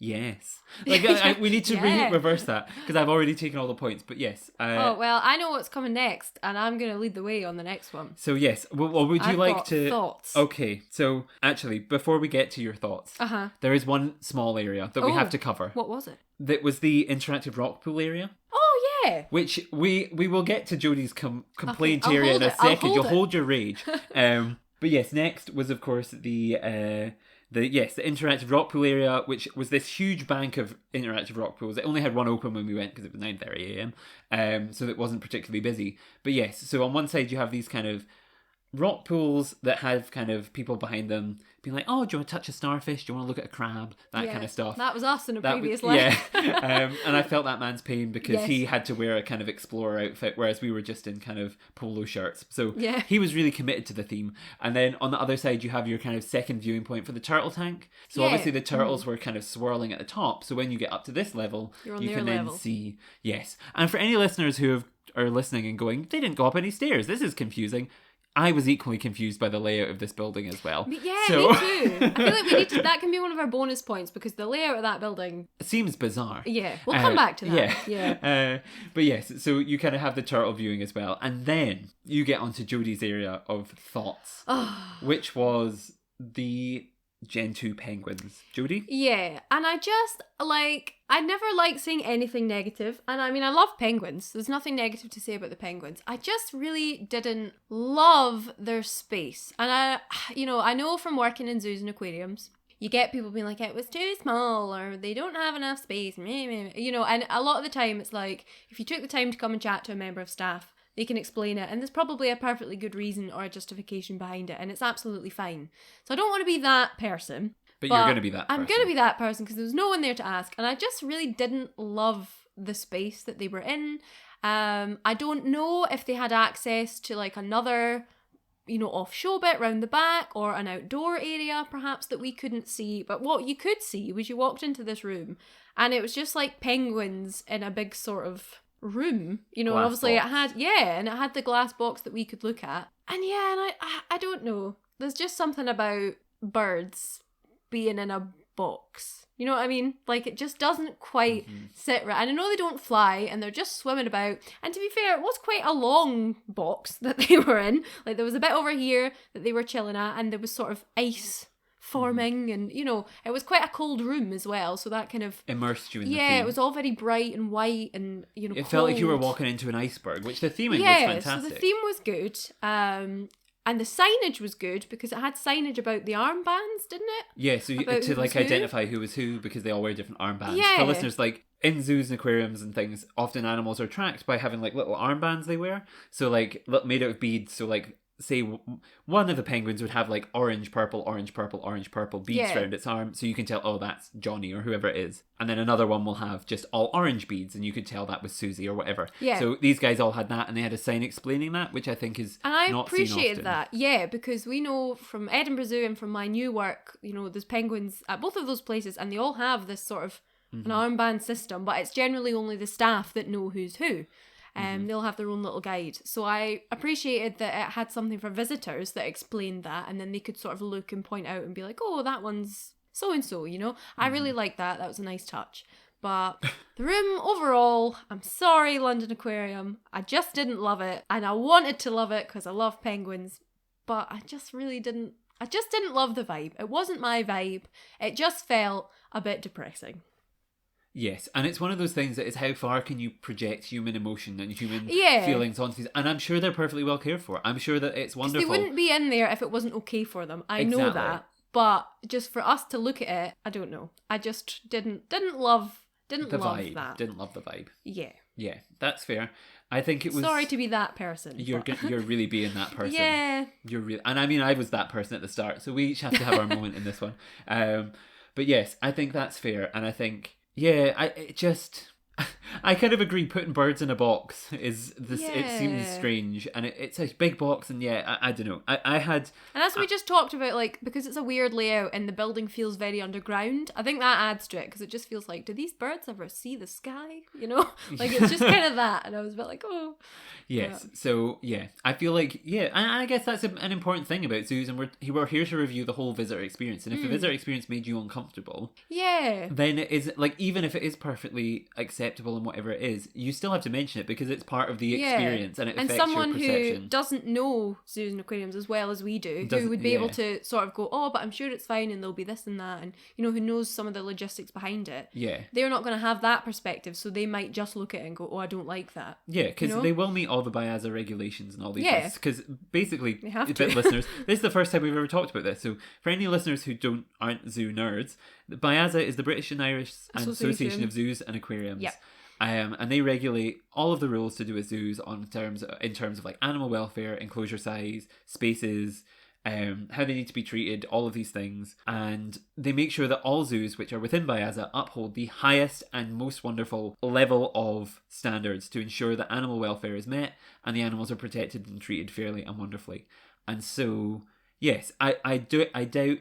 yes, like we need to reverse that, because I've already taken all the points. But yes, well, I know what's coming next and I'm going to lead the way on the next one. So yes, well, would you like to thoughts? Okay, so actually before we get to your thoughts, there is one small area that we have to cover. What was it? That was the interactive rock pool area. Oh yeah, which we will get to Jodi's complaint area in a second. You'll hold your rage. But yes, next was of course the interactive rock pool area, which was this huge bank of interactive rock pools. It only had one open when we went because it was 9:30 a.m. So it wasn't particularly busy. But yes, so on one side you have these kind of rock pools that have kind of people behind them being like, oh, do you want to touch a starfish? Do you want to look at a crab? That kind of stuff. That was us in a previous life. Yeah. And I felt that man's pain because he had to wear a kind of explorer outfit, whereas we were just in kind of polo shirts. So he was really committed to the theme. And then on the other side, you have your kind of second viewing point for the turtle tank. So obviously the turtles were kind of swirling at the top. So when you get up to this level, you can then see, And for any listeners who are listening and going, they didn't go up any stairs, this is confusing. I was equally confused by the layout of this building as well. Yeah, me too. I feel like we need to, that can be one of our bonus points, because the layout of that building seems bizarre. Yeah, we'll come back to that. But yes, so you kind of have the turtle viewing as well, and then you get onto Jodi's area of thoughts, which was the Gen 2 penguins. Jodi? Yeah, and I never like saying anything negative, and I mean, I love penguins. There's nothing negative to say about the penguins. I just really didn't love their space. And I know from working in zoos and aquariums, you get people being like, it was too small, or they don't have enough space, and a lot of the time it's like, if you took the time to come and chat to a member of staff, they can explain it, and there's probably a perfectly good reason or a justification behind it, and it's absolutely fine. So I don't want to be that person. But you're going to be that person. I'm going to be that person because there was no one there to ask, and I just really didn't love the space that they were in. I don't know if they had access to like another, off-show bit round the back, or an outdoor area perhaps that we couldn't see. But what you could see was you walked into this room, and it was just like penguins in a big sort of room, and obviously box. it had the glass box that we could look at, and I don't know, there's just something about birds being in a box, you know what I mean, like it just doesn't quite sit right. And I know they don't fly and they're just swimming about, and to be fair, it was quite a long box that they were in. Like there was a bit over here that they were chilling at, and there was sort of ice forming, and it was quite a cold room as well, so that kind of immersed you in the theme. It was all very bright and white, and it cold. Felt like you were walking into an iceberg, which the theming was fantastic. So the theme was good, and the signage was good because it had signage about the armbands, didn't it? Yeah, so to like identify who was who, because they all wear different armbands. Yeah. For listeners, like in zoos and aquariums and things, often animals are tracked by having like little armbands they wear. So like made out of beads. So like say one of the penguins would have like orange, purple, orange, purple, orange, purple beads around its arm. So you can tell, oh, that's Johnny or whoever it is. And then another one will have just all orange beads and you could tell that was Susie or whatever. Yeah. So these guys all had that and they had a sign explaining that, which I think is and I not appreciated seen often. that. Yeah, because we know from Edinburgh Zoo and from my new work, you know, there's penguins at both of those places and they all have this sort of an armband system, but it's generally only the staff that know who's who. They'll have their own little guide. So I appreciated that it had something for visitors that explained that, and then they could sort of look and point out and be like, oh, that one's so-and-so, you know? I really liked that. That was a nice touch. But the room overall, I'm sorry, London Aquarium, I just didn't love it. And I wanted to love it because I love penguins, but I just really didn't. I just didn't love the vibe. It wasn't my vibe. It just felt a bit depressing. Yes, and it's one of those things that is how far can you project human emotion and human feelings onto these, and I'm sure they're perfectly well cared for. I'm sure that it's wonderful. They wouldn't be in there if it wasn't okay for them. I know that, but just for us to look at it, I don't know. I just didn't love the vibe. That. Didn't love the vibe. Yeah, that's fair. I think it was. Sorry to be that person. You're really being that person. Yeah, you're really, and I mean I was that person at the start, so we each have to have our moment in this one. But yes, I think that's fair, and I think. Yeah, I kind of agree. Putting birds in a box is this. Yeah. It seems strange, and it's a big box, and I don't know. I had, and as we just talked about, like because it's a weird layout and the building feels very underground. I think that adds to it because it just feels like, do these birds ever see the sky? You know, like it's just kind of that, and I was a bit like, oh. Yes. Yeah. So I feel like and I guess that's an important thing about zoos, and we're here to review the whole visitor experience. And if the visitor experience made you uncomfortable, then it is like even if it is perfectly acceptable and whatever it is, you still have to mention it because it's part of the experience and it affects your perception. And someone who doesn't know zoos and aquariums as well as we do, who would be able to sort of go, oh, but I'm sure it's fine and there'll be this and that, and you know, who knows some of the logistics behind it. Yeah, they're not going to have that perspective, so they might just look at it and go, oh, I don't like that. Yeah, because they will meet all the BIAZA regulations and all these things. Because basically, listeners, this is the first time we've ever talked about this. So for any listeners who aren't zoo nerds, the BIAZA is the British and Irish Association of Zoos and Aquariums. Yep. And they regulate all of the rules to do with zoos in terms of like animal welfare, enclosure size, spaces, how they need to be treated, all of these things. And they make sure that all zoos which are within BIAZA uphold the highest and most wonderful level of standards to ensure that animal welfare is met and the animals are protected and treated fairly and wonderfully. And so, yes, I doubt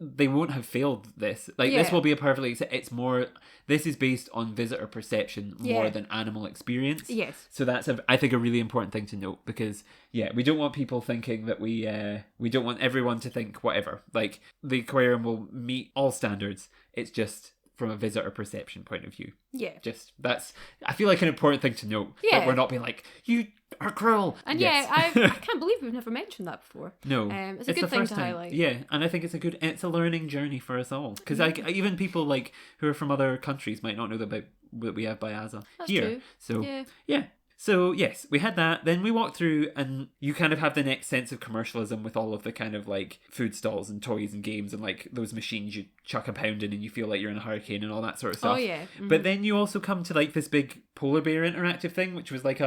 they won't have failed this. This will be a perfectly. It's more. This is based on visitor perception more than animal experience. Yes. So that's I think a really important thing to note because we don't want people thinking that we don't want everyone to think whatever. Like the aquarium will meet all standards. It's just from a visitor perception point of view. Yeah. Just that's. I feel like an important thing to note. Yeah. That we're not being like you are cruel. And I can't believe we've never mentioned that before. No, it's a good thing to highlight. Yeah, and I think it's a learning journey for us all because even people like who are from other countries might not know that we have BIAZA here. True. So yeah. So yes, we had that. Then we walked through and you kind of have the next sense of commercialism with all of the kind of like food stalls and toys and games and like those machines you chuck a pound in and you feel like you're in a hurricane and all that sort of stuff. Oh yeah. Mm-hmm. But then you also come to like this big polar bear interactive thing, which was like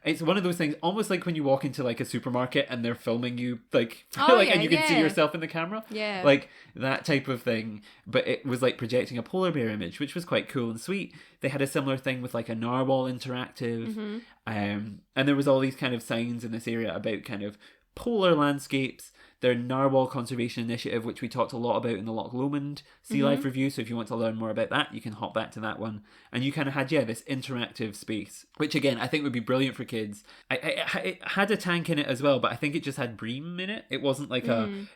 it's one of those things almost like when you walk into like a supermarket and they're filming you like, and you can see yourself in the camera. Yeah. Like that type of thing. But it was like projecting a polar bear image, which was quite cool and sweet. They had a similar thing with like a narwhal interactive. Mm-hmm. And there was all these kind of signs in this area about kind of polar landscapes. Their Narwhal Conservation Initiative, which we talked a lot about in the Loch Lomond Sea Life review. So if you want to learn more about that, you can hop back to that one. And you kind of had, this interactive space, which again, I think would be brilliant for kids. It had a tank in it as well, but I think it just had bream in it. It wasn't like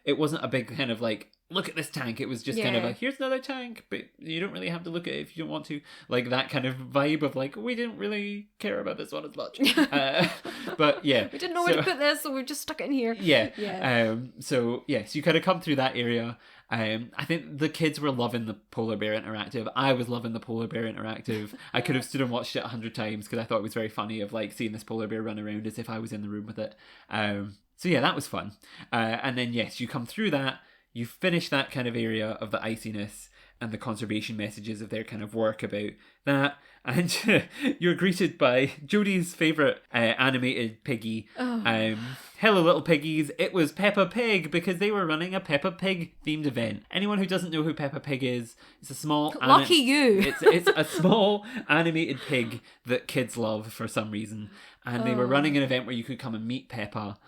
it wasn't a big kind of like, look at this tank. It was just kind of like, here's another tank, but you don't really have to look at it if you don't want to. Like that kind of vibe of like, we didn't really care about this one as much. But yeah. We didn't know where to put this, so we just stuck it in here. Yeah. So yes, you kind of come through that area. I think the kids were loving the polar bear interactive. I was loving the polar bear interactive. I could have stood and watched it 100 times because I thought it was very funny of like seeing this polar bear run around as if I was in the room with it. So yeah, that was fun. And then yes, you come through that. You finish that kind of area of the iciness, and the conservation messages of their kind of work about that. And you're greeted by Jodi's favourite animated piggy. Hello Little Piggies. It was Peppa Pig because they were running a Peppa Pig themed event. Anyone who doesn't know who Peppa Pig is, it's a small... Lucky you! It's a small animated pig that kids love for some reason. And they were running an event where you could come and meet Peppa.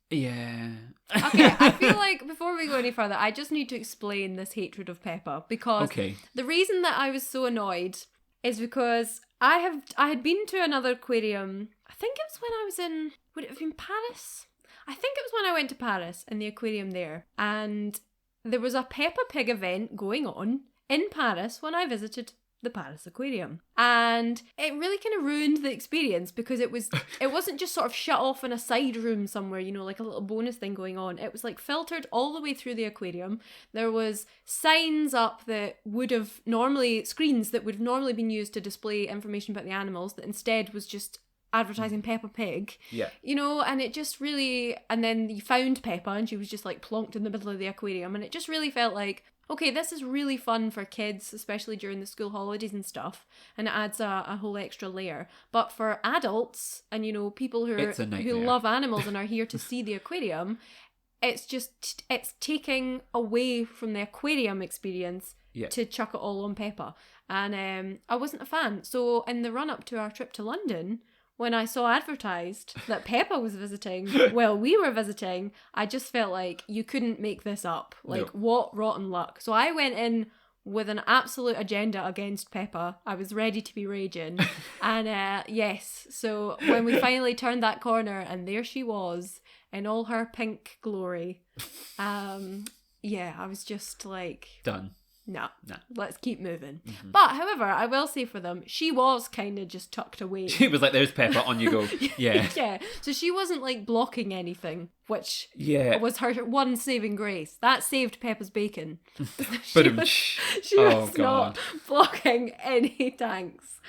Yeah. Okay, I feel like before we go any further, I just need to explain this hatred of Peppa, because the reason that I was so annoyed is because I had been to another aquarium. I think it was when I was in, would it have been Paris? I think it was when I went to Paris in the aquarium there, and there was a Peppa Pig event going on in Paris when I visited the Paris Aquarium, and it really kind of ruined the experience because it wasn't just sort of shut off in a side room somewhere, you know, like a little bonus thing going on. It was like filtered all the way through the aquarium. There was signs up that would have normally, screens that would have normally been used to display information about the animals, that instead was just advertising Peppa Pig. Yeah. You know, and it just really, and then you found Peppa and she was just like plonked in the middle of the aquarium, and it just really felt like, okay, this is really fun for kids, especially during the school holidays and stuff, and it adds a whole extra layer. But for adults and, you know, people who love animals and are here to see the aquarium, it's taking away from the aquarium experience to chuck it all on Peppa. And I wasn't a fan. So in the run up to our trip to London, when I saw advertised that Peppa was visiting, we were visiting, I just felt like you couldn't make this up. Like, what rotten luck. So I went in with an absolute agenda against Peppa. I was ready to be raging. And yes, so when we finally turned that corner and there she was in all her pink glory, I was just like... Done. No, let's keep moving. Mm-hmm. But, however, I will say for them, she was kind of just tucked away. She was like, there's Peppa, on you go. Yeah. Yeah. So she wasn't, like, blocking anything, which was her one saving grace. That saved Peppa's bacon. she was not blocking any tanks.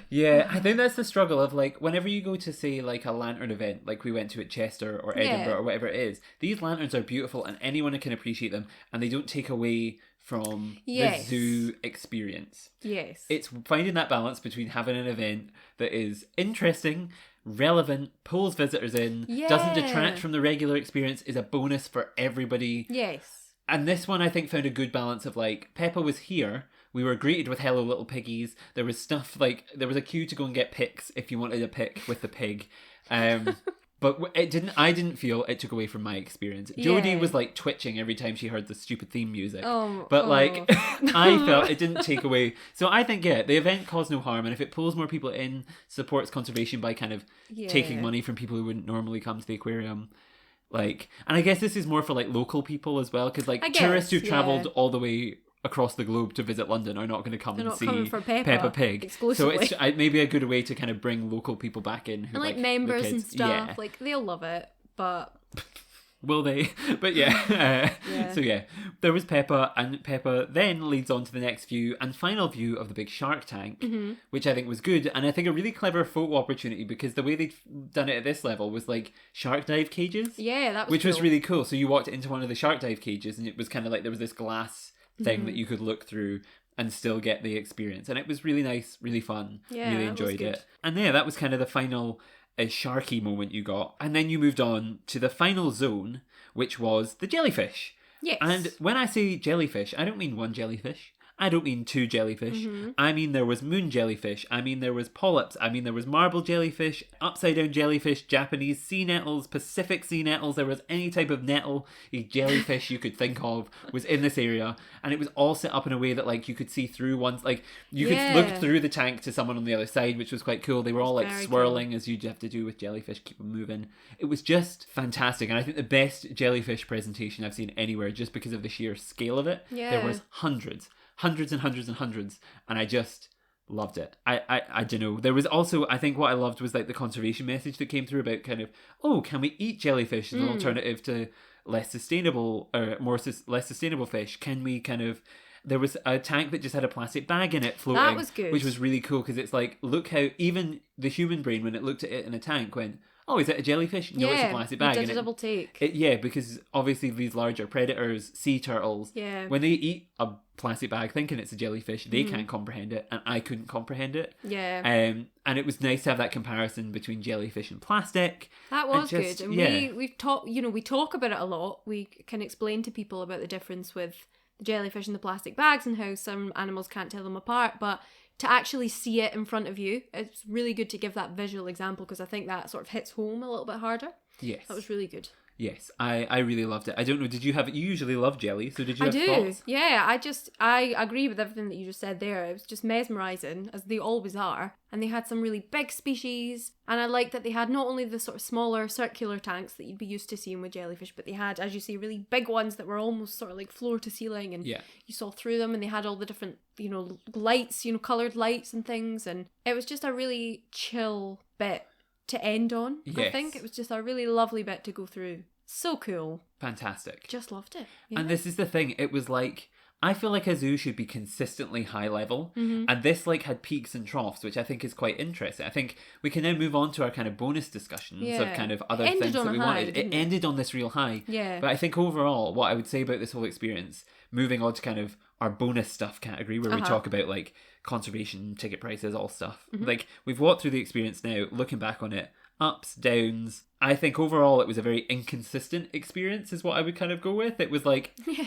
Yeah, I think that's the struggle of, like, whenever you go to, say, like, a lantern event, like we went to at Chester or Edinburgh or whatever it is, these lanterns are beautiful and anyone can appreciate them, and they don't take away from the zoo experience. Yes. It's finding that balance between having an event that is interesting, relevant, pulls visitors in, doesn't detract from the regular experience, is a bonus for everybody. Yes. And this one, I think, found a good balance of, like, Peppa was here. We were greeted with hello little piggies. There was stuff like, there was a queue to go and get pics if you wanted a pic with the pig. But I didn't feel it took away from my experience. Jodi was like twitching every time she heard the stupid theme music. Like, I felt it didn't take away. So I think, the event caused no harm. And if it pulls more people in, supports conservation by kind of taking money from people who wouldn't normally come to the aquarium. Like, and I guess this is more for like local people as well. Because like tourists who've travelled all the way across the globe to visit London are not going to come and see Peppa Pig exclusively. So it's maybe a good way to kind of bring local people back in who, and like members and stuff. Like, they'll love it, but will they? But so there was Peppa, and Peppa then leads on to the next view and final view of the big shark tank, which I think was good, and I think a really clever photo opportunity, because the way they'd done it at this level was like shark dive cages. Yeah, that was which cool. was really cool. So you walked into one of the shark dive cages and it was kind of like there was this glass thing that you could look through and still get the experience, and it was really nice, really fun. Really enjoyed it. And that was kind of the final sharky moment you got, and then you moved on to the final zone, which was the jellyfish. Yes. And when I say jellyfish, I don't mean one jellyfish. I don't mean two jellyfish. I mean there was moon jellyfish. I mean there was polyps. I mean there was marble jellyfish, upside down jellyfish, Japanese sea nettles, Pacific sea nettles. There was any type of nettle, a jellyfish you could think of was in this area, and it was all set up in a way that like you could see through ones, like you could look through the tank to someone on the other side, which was quite cool. They were all like swirling as you'd have to do with jellyfish, keep them moving. It was just fantastic, and I think the best jellyfish presentation I've seen anywhere, just because of the sheer scale of it. There was hundreds and hundreds, and I just loved it. I don't know. There was also, I think what I loved was like the conservation message that came through about kind of, can we eat jellyfish as an alternative to less sustainable fish? Can we kind of... There was a tank that just had a plastic bag in it floating. That was good. Which was really cool, because it's like, look how even the human brain, when it looked at it in a tank, went, oh, is it a jellyfish? No, it's a plastic bag. We And did a double take. because obviously these larger predators, sea turtles, when they eat a plastic bag thinking it's a jellyfish, they can't comprehend it, and I couldn't comprehend it. Yeah. And it was nice to have that comparison between jellyfish and plastic. That was good. And we talk about it a lot. We can explain to people about the difference with the jellyfish and the plastic bags and how some animals can't tell them apart, but to actually see it in front of you, it's really good to give that visual example, because I think that sort of hits home a little bit harder. Yes. That was really good. Yes, I really loved it. I don't know, did you have it? You usually love jelly, so did you have thoughts? Yeah, I agree with everything that you just said there. It was just mesmerising, as they always are. And they had some really big species, and I liked that they had not only the sort of smaller circular tanks that you'd be used to seeing with jellyfish, but they had, as you see, really big ones that were almost sort of like floor to ceiling, and you saw through them, and they had all the different, lights, coloured lights and things, and it was just a really chill bit to end on. I think it was just a really lovely bit to go through. So cool. Fantastic. Just loved it. And this is the thing, it was like, I feel like a zoo should be consistently high level, and this had peaks and troughs, which I think is quite interesting. I think we can now move on to our kind of bonus discussions of kind of other things that we wanted. It ended on this real high. Yeah. But I think overall, what I would say about this whole experience, moving on to kind of our bonus stuff category, where we talk about conservation, ticket prices, all stuff. We've walked through the experience now, looking back on it, ups, downs. I think overall it was a very inconsistent experience is what I would kind of go with. It was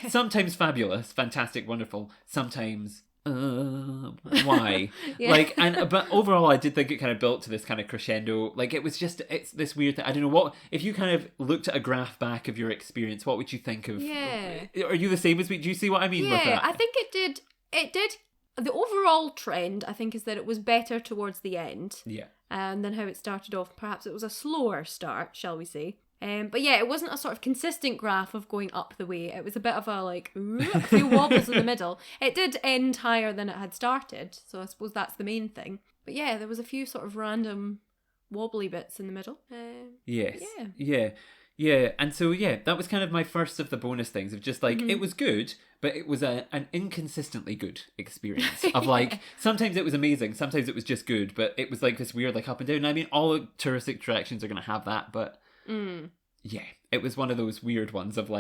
sometimes fabulous, fantastic, wonderful, sometimes why? But overall I did think it kind of built to this kind of crescendo. It's this weird thing. I don't know what, if you kind of looked at a graph back of your experience, what would you think of? Are you the same as me? Do you see what I mean with that? Yeah, I think it did. The overall trend, I think, is that it was better towards the end. Yeah. Than how it started off. Perhaps it was a slower start, shall we say. But yeah, it wasn't a sort of consistent graph of going up the way. It was a bit of a a few wobbles in the middle. It did end higher than it had started, so I suppose that's the main thing. But yeah, there was a few sort of random wobbly bits in the middle. Yes. Yeah, and so that was kind of my first of the bonus things of just it was good, but it was an inconsistently good experience of sometimes it was amazing, sometimes it was just good, but it was this weird up and down. I mean, all touristic attractions are going to have that, but it was one of those weird ones of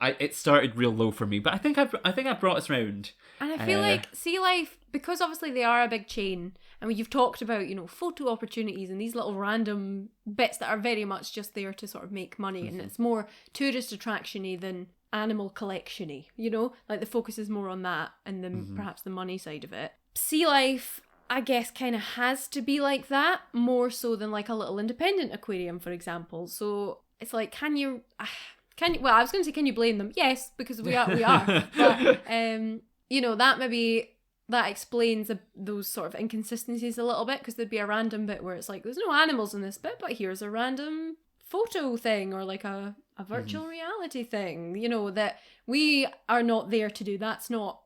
it started real low for me, but I think I brought us round. And I feel like Sea Life, because obviously they are a big chain, and you've talked about, photo opportunities and these little random bits that are very much just there to sort of make money, and it's more tourist attraction-y than animal collection-y, the focus is more on that and then perhaps the money side of it. Sea Life, I guess, kind of has to be like that, more so than a little independent aquarium, for example. So it's can you... well, I was going to say, can you blame them? Yes, because we are. But, that explains those sort of inconsistencies a little bit, because there'd be a random bit where it's there's no animals in this bit, but here's a random photo thing, or a virtual reality thing, that we are not there to do.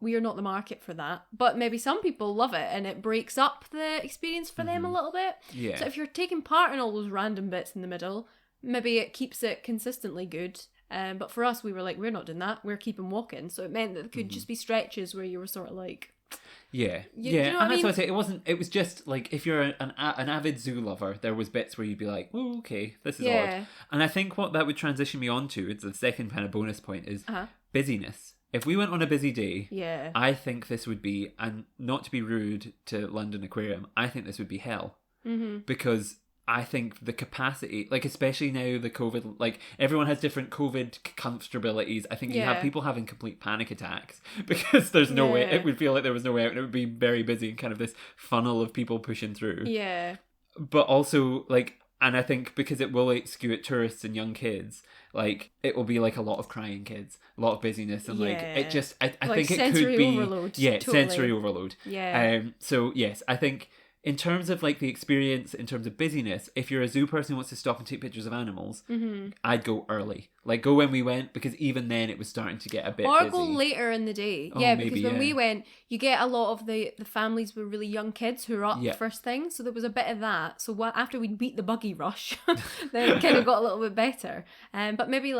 We are not the market for that. But maybe some people love it, and it breaks up the experience for them a little bit. Yeah. So if you're taking part in all those random bits in the middle, maybe it keeps it consistently good. But for us, we were we're not doing that. We're keeping walking. So it meant that there could just be stretches where you were sort of yeah. You know and that's what I say. It was just if you're an avid zoo lover, there was bits where you'd be oh, okay, this is odd. And I think what that would transition me on to, it's the second kind of bonus point, is busyness. If we went on a busy day, I think this would be, and not to be rude to London Aquarium, I think this would be hell. Because I think the capacity, especially now the COVID, everyone has different COVID comfortabilities. I think you have people having complete panic attacks because there's no way, it would feel like there was no way out, and it would be very busy and kind of this funnel of people pushing through. Yeah. But also, and I think because it will skew at tourists and young kids, it will be a lot of crying kids, a lot of busyness, and it just, I think it could be... Overload. Yeah, totally. Sensory overload. Yeah. So yes, I think... In terms of the experience, in terms of busyness, if you're a zoo person who wants to stop and take pictures of animals, I'd go early. Go when we went, because even then it was starting to get a bit busy. Or go later in the day. Because when we went, you get a lot of the families with really young kids who are up first thing. So there was a bit of that. So after we beat the buggy rush, then it kind of got a little bit better. But maybe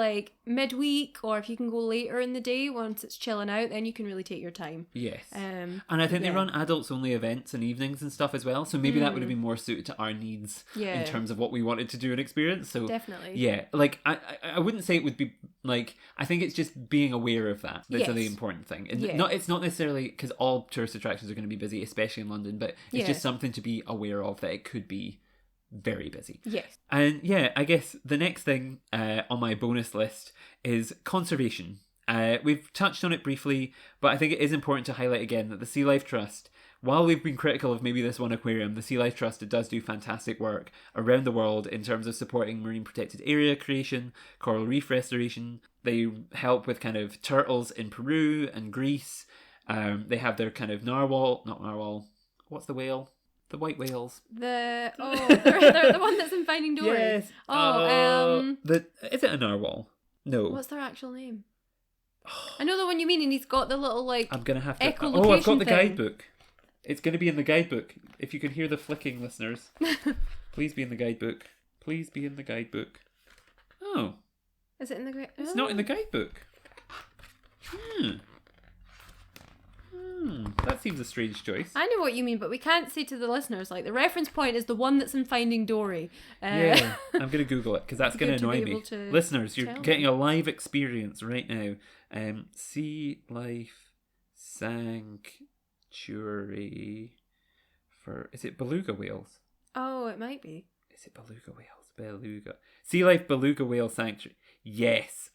midweek, or if you can go later in the day once it's chilling out, then you can really take your time. Yes. And I think they run adults only events and evenings and stuff as well. well. So maybe that would have been more suited to our needs Yeah. in terms of what we wanted to do and experience. So Definitely. yeah, like I wouldn't say it would be like, I think it's just being aware of that. That's Yes. the important thing. And Yeah. it's not necessarily because all tourist attractions are going to be busy, especially in London, but it's Yeah. just something to be aware of, that it could be very busy. Yes. And yeah, I guess the next thing on my bonus list is conservation. We've touched on it briefly, but I think it is important to highlight again that the Sea Life Trust, while we've been critical of maybe this one aquarium, the Sea Life Trust, it does do fantastic work around the world in terms of supporting marine protected area creation, coral reef restoration. They help with kind of turtles in Peru and Greece. They have their kind of narwhal, what's the whale? The white whales. They're the one that's in Finding Dory. Yes. Is it a narwhal? No. What's their actual name? I know the one you mean, and he's got the little like. I'm gonna have to. echolocation Oh, I've got the thing. guidebook. It's gonna be in the guidebook. If you can hear the flicking, listeners, please be in the guidebook. Please be in the guidebook. Oh, Is it in the great? it's not in the guidebook. That seems a strange choice. I know what you mean, but we can't say to the listeners, like, the reference point is the one that's in Finding Dory. Yeah, I'm going to Google it because that's going to Good to be annoy me. able to Listeners, you're tell getting a live experience right now. Sea Life Sanctuary for... Is it beluga whales? Oh, it might be. Is it beluga whales? Beluga. Sea Life Beluga Whale Sanctuary. Yes.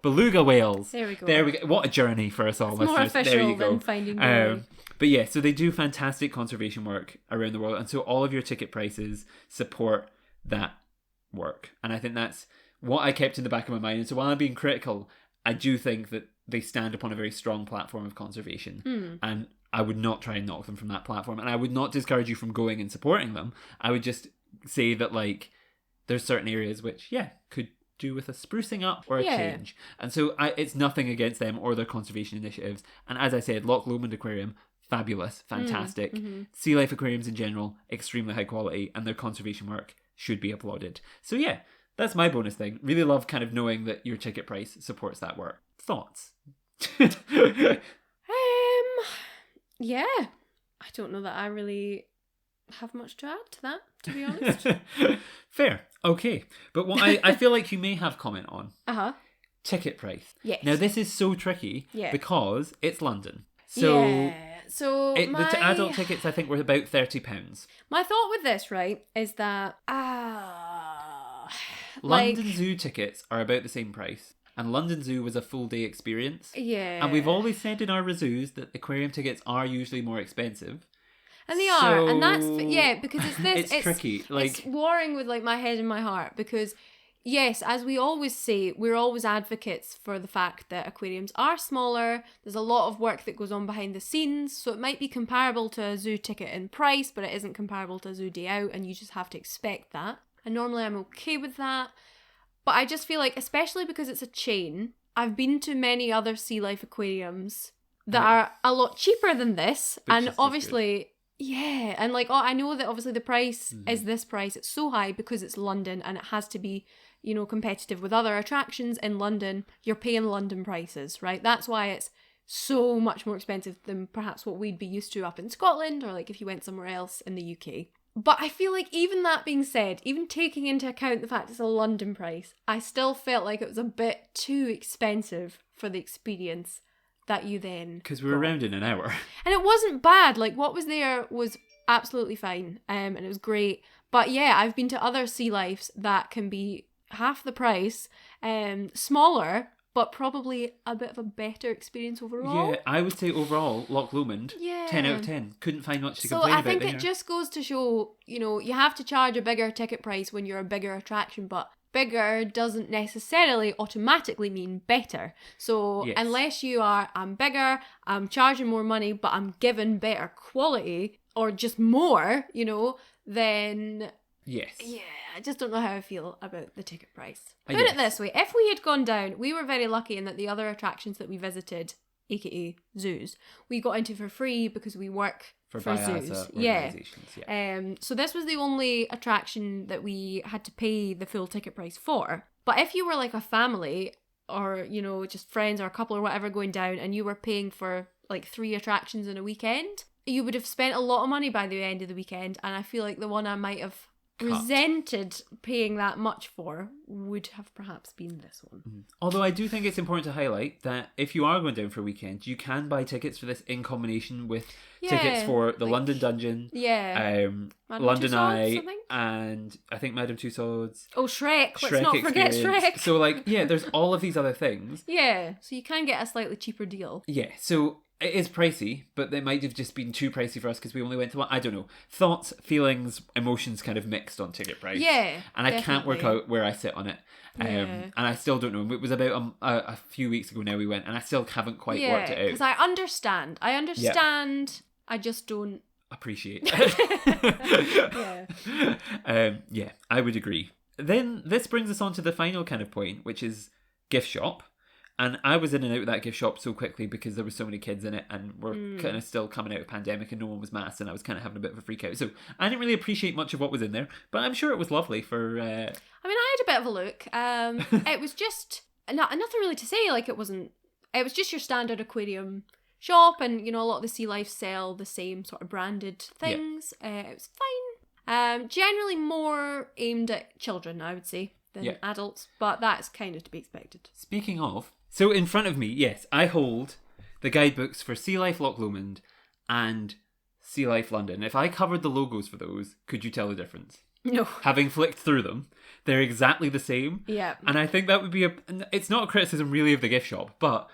Beluga whales. There we go. There we go. What a journey for us all, It's listeners. more official there you go. than Finding Dory. But yeah, so they do fantastic conservation work around the world, and so all of your ticket prices support that work. And I think that's what I kept in the back of my mind. And so while I'm being critical, I do think that they stand upon a very strong platform of conservation. And I would not try and knock them from that platform. And I would not discourage you from going and supporting them. I would just say that, like, there's certain areas which, yeah, could do with a sprucing up or a change. And so it's nothing against them or their conservation initiatives. And as I said, Loch Lomond Aquarium, fabulous, fantastic. Sea life aquariums in general, extremely high quality, and their conservation work should be applauded. So yeah, that's my bonus thing. Really love kind of knowing that your ticket price supports that work. Thoughts? Yeah. I don't know that I really have much to add to that, to be honest. Fair. Okay. But what I feel like you may have comment on. Ticket price. Yes. Now this is so tricky because it's London. So So the adult tickets I think were about £30. My thought with this, right, is that London Zoo tickets are about the same price. And London Zoo was a full day experience. Yeah. And we've always said in our ReZoos that aquarium tickets are usually more expensive. And they are, and that's because it's this. It's tricky. Like, it's warring with like my head and my heart because, yes, as we always say, we're always advocates for the fact that aquariums are smaller. There's a lot of work that goes on behind the scenes, so it might be comparable to a zoo ticket in price, but it isn't comparable to a zoo day out, and you just have to expect that. And normally I'm okay with that, but I just feel like, especially because it's a chain, I've been to many other sea life aquariums that are a lot cheaper than this, and obviously. Yeah, and like, I know that obviously the price is this price. It's so high because it's London and it has to be, you know, competitive with other attractions in London. You're paying London prices, right? That's why it's so much more expensive than perhaps what we'd be used to up in Scotland or like if you went somewhere else in the UK. But I feel like even that being said, even taking into account the fact it's a London price, I still felt like it was a bit too expensive for the experience that you then because we were around in an hour. And it wasn't bad. Like, what was there was absolutely fine. And it was great. But yeah, I've been to other sea lifes that can be half the price, smaller, but probably a bit of a better experience overall. Yeah, I would say overall, Loch Lomond, 10 out of 10. Couldn't find much to complain about there. So I think it just goes to show, you know, you have to charge a bigger ticket price when you're a bigger attraction, but bigger doesn't necessarily automatically mean better. So unless you are, I'm bigger, I'm charging more money, but I'm given better quality or just more, you know, then yeah, I just don't know how I feel about the ticket price. Put it this way, if we had gone down, we were very lucky in that the other attractions that we visited, aka zoos, we got into for free because we work for zoos. So this was the only attraction that we had to pay the full ticket price for. But if you were like a family or, you know, just friends or a couple or whatever going down and you were paying for like 3 attractions in a weekend, you would have spent a lot of money by the end of the weekend, and I feel like the one I might have resented paying that much for would have perhaps been this one. Although I do think it's important to highlight that if you are going down for a weekend, you can buy tickets for this in combination with tickets for the London Dungeon, London Eye, and I think Madame Tussauds. Oh, Shrek! Let's not forget Shrek. So there's all of these other things. Yeah, so you can get a slightly cheaper deal. Yeah, so it is pricey, but they might have just been too pricey for us because we only went to one. I don't know. Thoughts, feelings, emotions kind of mixed on ticket price. Yeah, and I can't work out where I sit on it. And I still don't know. It was about a few weeks ago now we went, and I still haven't quite worked it out. Because I understand. Yeah. I just don't appreciate. Yeah, I would agree. Then this brings us on to the final kind of point, which is gift shop. And I was in and out of that gift shop so quickly because there were so many kids in it, and we're kind of still coming out of pandemic and no one was masked, and I was kind of having a bit of a freak out. So I didn't really appreciate much of what was in there, but I'm sure it was lovely for... I mean, I had a bit of a look. It was just nothing really to say. Like, it was just your standard aquarium shop, and, you know, a lot of the Sea Life sell the same sort of branded things. Yeah. It was fine. Generally more aimed at children, I would say, than adults, but that's kind of to be expected. Speaking of... So in front of me, yes, I hold the guidebooks for Sea Life Loch Lomond and Sea Life London. If I covered the logos for those, could you tell the difference? No. Having flicked through them, they're exactly the same. Yeah. And I think that would be it's not a criticism really of the gift shop, but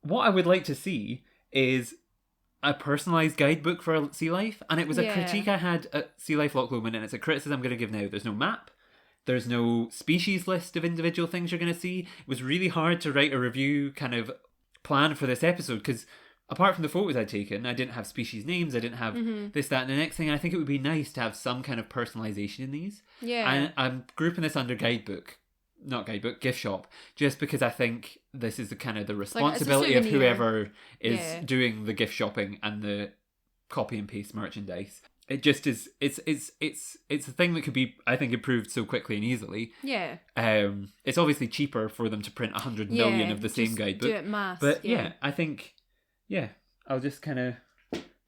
what I would like to see is a personalised guidebook for Sea Life. And it was a critique I had at Sea Life Loch Lomond, and it's a criticism I'm going to give now. There's no map. There's no species list of individual things you're going to see. It was really hard to write a review kind of plan for this episode because apart from the photos I'd taken, I didn't have species names. I didn't have this, that, and the next thing. I think it would be nice to have some kind of personalisation in these. Yeah. And I'm grouping this under gift shop, just because I think this is the kind of the responsibility of whoever is doing the gift shopping and the copy and paste merchandise. It just is. It's a thing that could be, I think, improved so quickly and easily. Yeah. It's obviously cheaper for them to print 100 million of the same guidebook. Do it mass. But I think, I'll just kind of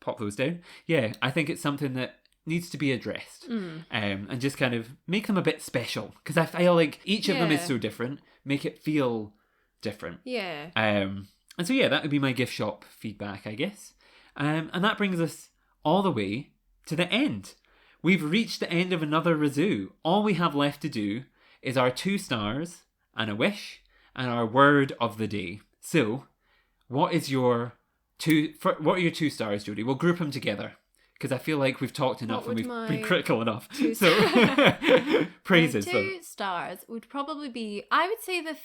pop those down. Yeah, I think it's something that needs to be addressed, and just kind of make them a bit special, because I feel like each of them is so different. Make it feel different. Yeah. And so that would be my gift shop feedback, I guess. And that brings us all the way to the end. We've reached the end of another ReZOO. All we have left to do is our 2 stars and a wish and our word of the day. So, what are your 2 stars, Jodie? We'll group them together because I feel like we've talked enough and we've been critical enough. So, praises them. 2 stars would probably be, I would say, the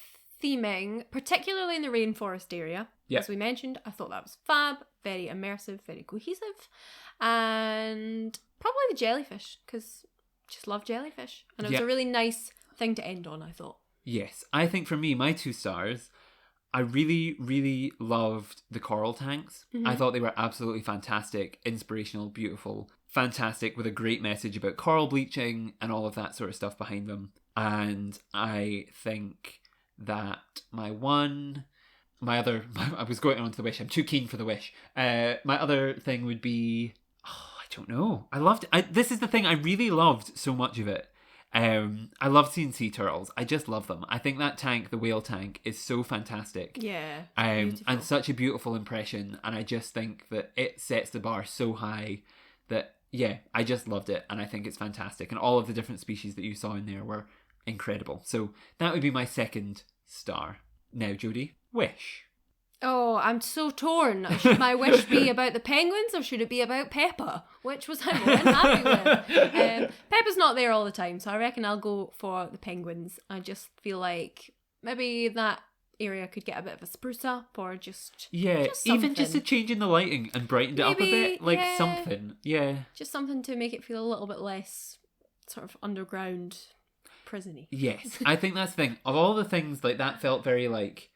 theming, particularly in the rainforest area. As we mentioned, I thought that was fab, very immersive, very cohesive, and probably the jellyfish, because just love jellyfish, and it was a really nice thing to end on, I thought. Yes, I think for me, my 2 stars, I really, really loved the coral tanks. I thought they were absolutely fantastic, inspirational, beautiful, fantastic, with a great message about coral bleaching and all of that sort of stuff behind them. And I think that I was going on to the wish. I'm too keen for the wish. My other thing would be, I don't know. I loved it. This is the thing. I really loved so much of it. I love seeing sea turtles. I just love them. I think that tank, the whale tank, is so fantastic. Yeah. And such a beautiful impression. And I just think that it sets the bar so high that, I just loved it. And I think it's fantastic. And all of the different species that you saw in there were incredible. So that would be my 2nd star. Now, Jodie, wish. Oh, I'm so torn. Should my wish be about the penguins or should it be about Peppa? Which was I'm more than happy with. Peppa's not there all the time, so I reckon I'll go for the penguins. I just feel like maybe that area could get a bit of a spruce up or just even just a change in the lighting and brightened it up a bit. Like something. Yeah. Just something to make it feel a little bit less sort of underground prison-y. Yes, I think that's the thing. Of all the things, like, that felt very, like,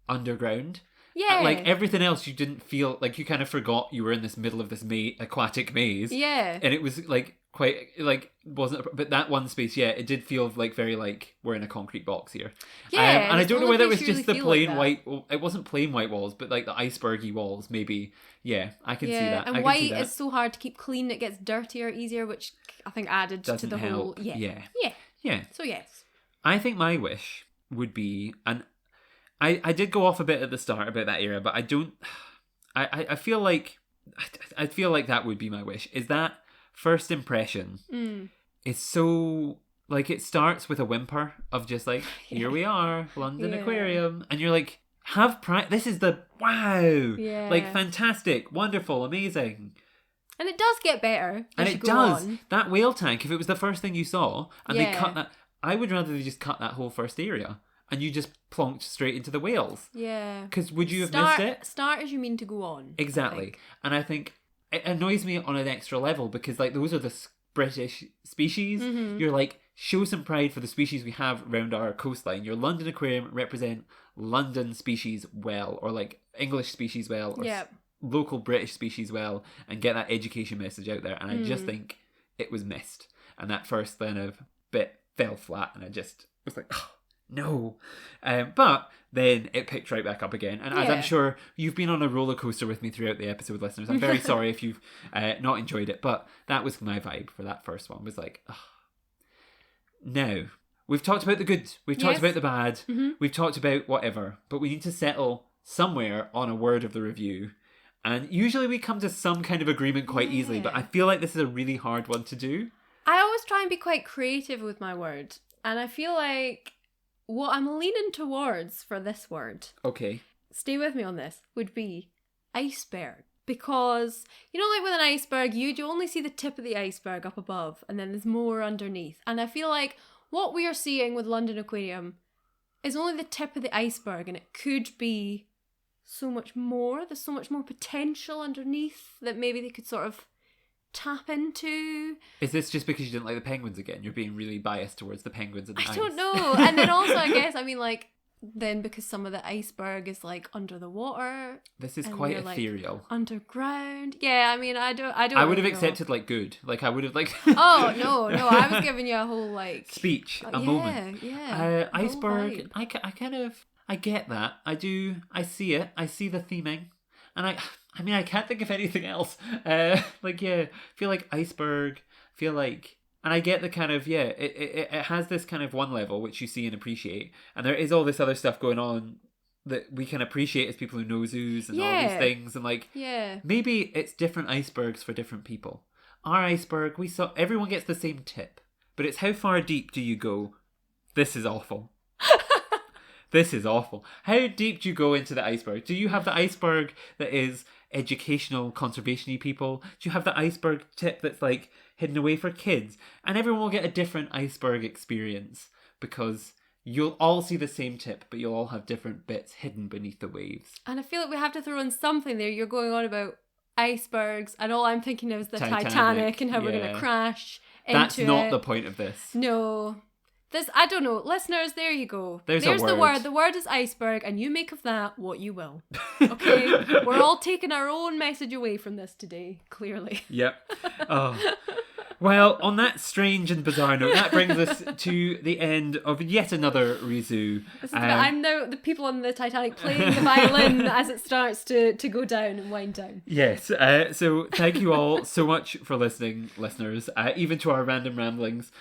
underground. Yeah. Like everything else, you didn't feel like you kind of forgot you were in this middle of this aquatic maze. Yeah. And it was like quite like wasn't, but that one space, yeah, it did feel like very like we're in a concrete box here. Yeah, and I don't know whether it was you just really the feel like plain that. white. It wasn't plain white walls, but like the icebergy walls, maybe. Yeah, I can see that. And I can white see that. is so hard to keep clean; it gets dirtier easier, which I think added Doesn't to the help. whole. Yeah. Yeah. So yes. I think my wish would be, and I did go off a bit at the start about that era, but I don't. I feel like that would be my wish. Is that first impression is so like it starts with a whimper of just like here we are, London Aquarium, and you're like have pride. This is the wow, like fantastic, wonderful, amazing. And it does get better. And it does. That whale tank, if it was the first thing you saw, and they cut that, I would rather they just cut that whole first area and you just plonked straight into the whales. Yeah. Because would you have missed it? Start as you mean to go on. Exactly. And I think it annoys me on an extra level because like those are the British species. You're like, show some pride for the species we have around our coastline. Your London Aquarium represent London species well, or like English species well, or local British species well, and get that education message out there. And I just think it was missed. And that first kind of bit fell flat, and I just was like, oh, no. But then it picked right back up again. And as I'm sure you've been on a roller coaster with me throughout the episode, listeners, I'm very sorry if you've not enjoyed it, but that was my vibe for that first one. Was like, oh. Now, we've talked about the good, we've talked about the bad, we've talked about whatever, but we need to settle somewhere on a word of the review. And usually we come to some kind of agreement quite easily, but I feel like this is a really hard one to do. I always try and be quite creative with my word. And I feel like what I'm leaning towards for this word, stay with me on this, would be iceberg. Because, you know, like with an iceberg, you only see the tip of the iceberg up above, and then there's more underneath. And I feel like what we are seeing with London Aquarium is only the tip of the iceberg, and it could be so much more. There's so much more potential underneath that maybe they could sort of tap into. Is this just because you didn't like the penguins again? You're being really biased towards the penguins and the ice. I don't know. And then also, I guess, I mean, like, then because some of the iceberg is like under the water. This is quite ethereal. Like, underground. Yeah, I mean, I don't. I would have accepted like good. Like I would have like. Oh no! I was giving you a whole like speech, a moment. Yeah. Iceberg. I kind of get that. I do. I see it. I see the theming, and I mean, I can't think of anything else. Feel like iceberg. Feel like. And I get the kind of, it has this kind of one level which you see and appreciate. And there is all this other stuff going on that we can appreciate as people who know zoos and all these things. And like, maybe it's different icebergs for different people. Our iceberg, everyone gets the same tip. But it's how far deep do you go? This is awful. This is awful. How deep do you go into the iceberg? Do you have the iceberg that is educational, conservation-y people? Do you have the iceberg tip that's like hidden away for kids? And everyone will get a different iceberg experience because you'll all see the same tip, but you'll all have different bits hidden beneath the waves. And I feel like we have to throw in something there. You're going on about icebergs, and all I'm thinking of is the Titanic and how we're going to crash into That's not the point of this. No. I don't know. Listeners, there you go. There's the word. The word is iceberg, and you make of that what you will. Okay? We're all taking our own message away from this today, clearly. Yep. Oh. Well, on that strange and bizarre note, that brings us to the end of yet another ReZOO. I'm now the people on the Titanic playing the violin as it starts to go down and wind down. Yes. So thank you all so much for listening, listeners, even to our random ramblings.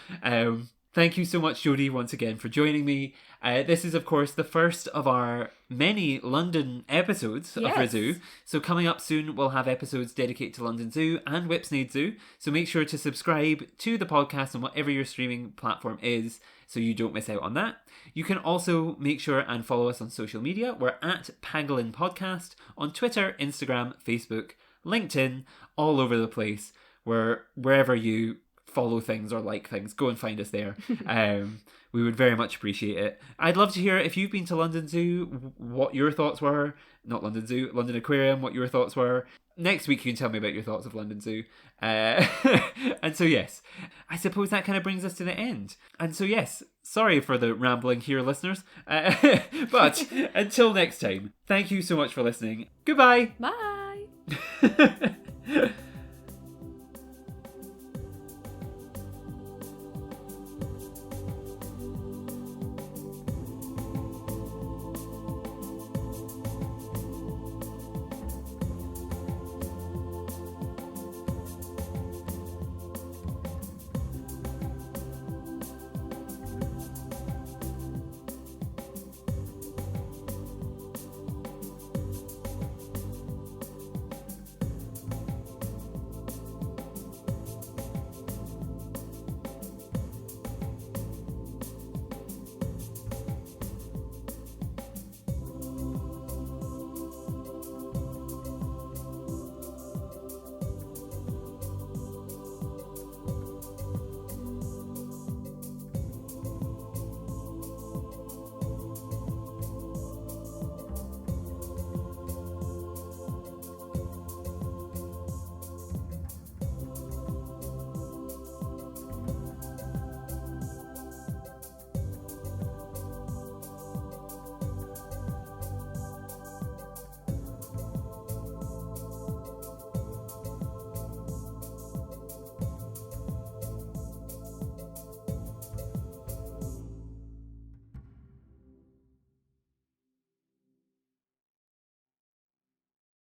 Thank you so much, Jodi, once again for joining me. This is, of course, the first of our many London episodes of ReZOO. So coming up soon, we'll have episodes dedicated to London Zoo and Whipsnade Zoo. So make sure to subscribe to the podcast on whatever your streaming platform is so you don't miss out on that. You can also make sure and follow us on social media. We're at Pangolin Podcast on Twitter, Instagram, Facebook, LinkedIn, all over the place. Wherever you follow things or like things, go and find us there. We would very much appreciate it. I'd love to hear if you've been to London Zoo, what your thoughts were. Not London Zoo, London Aquarium, what your thoughts were. Next week you can tell me about your thoughts of London Zoo. And so yes, I suppose that kind of brings us to the end. And so yes, sorry for the rambling here, listeners. But until next time, thank you so much for listening. Goodbye. Bye.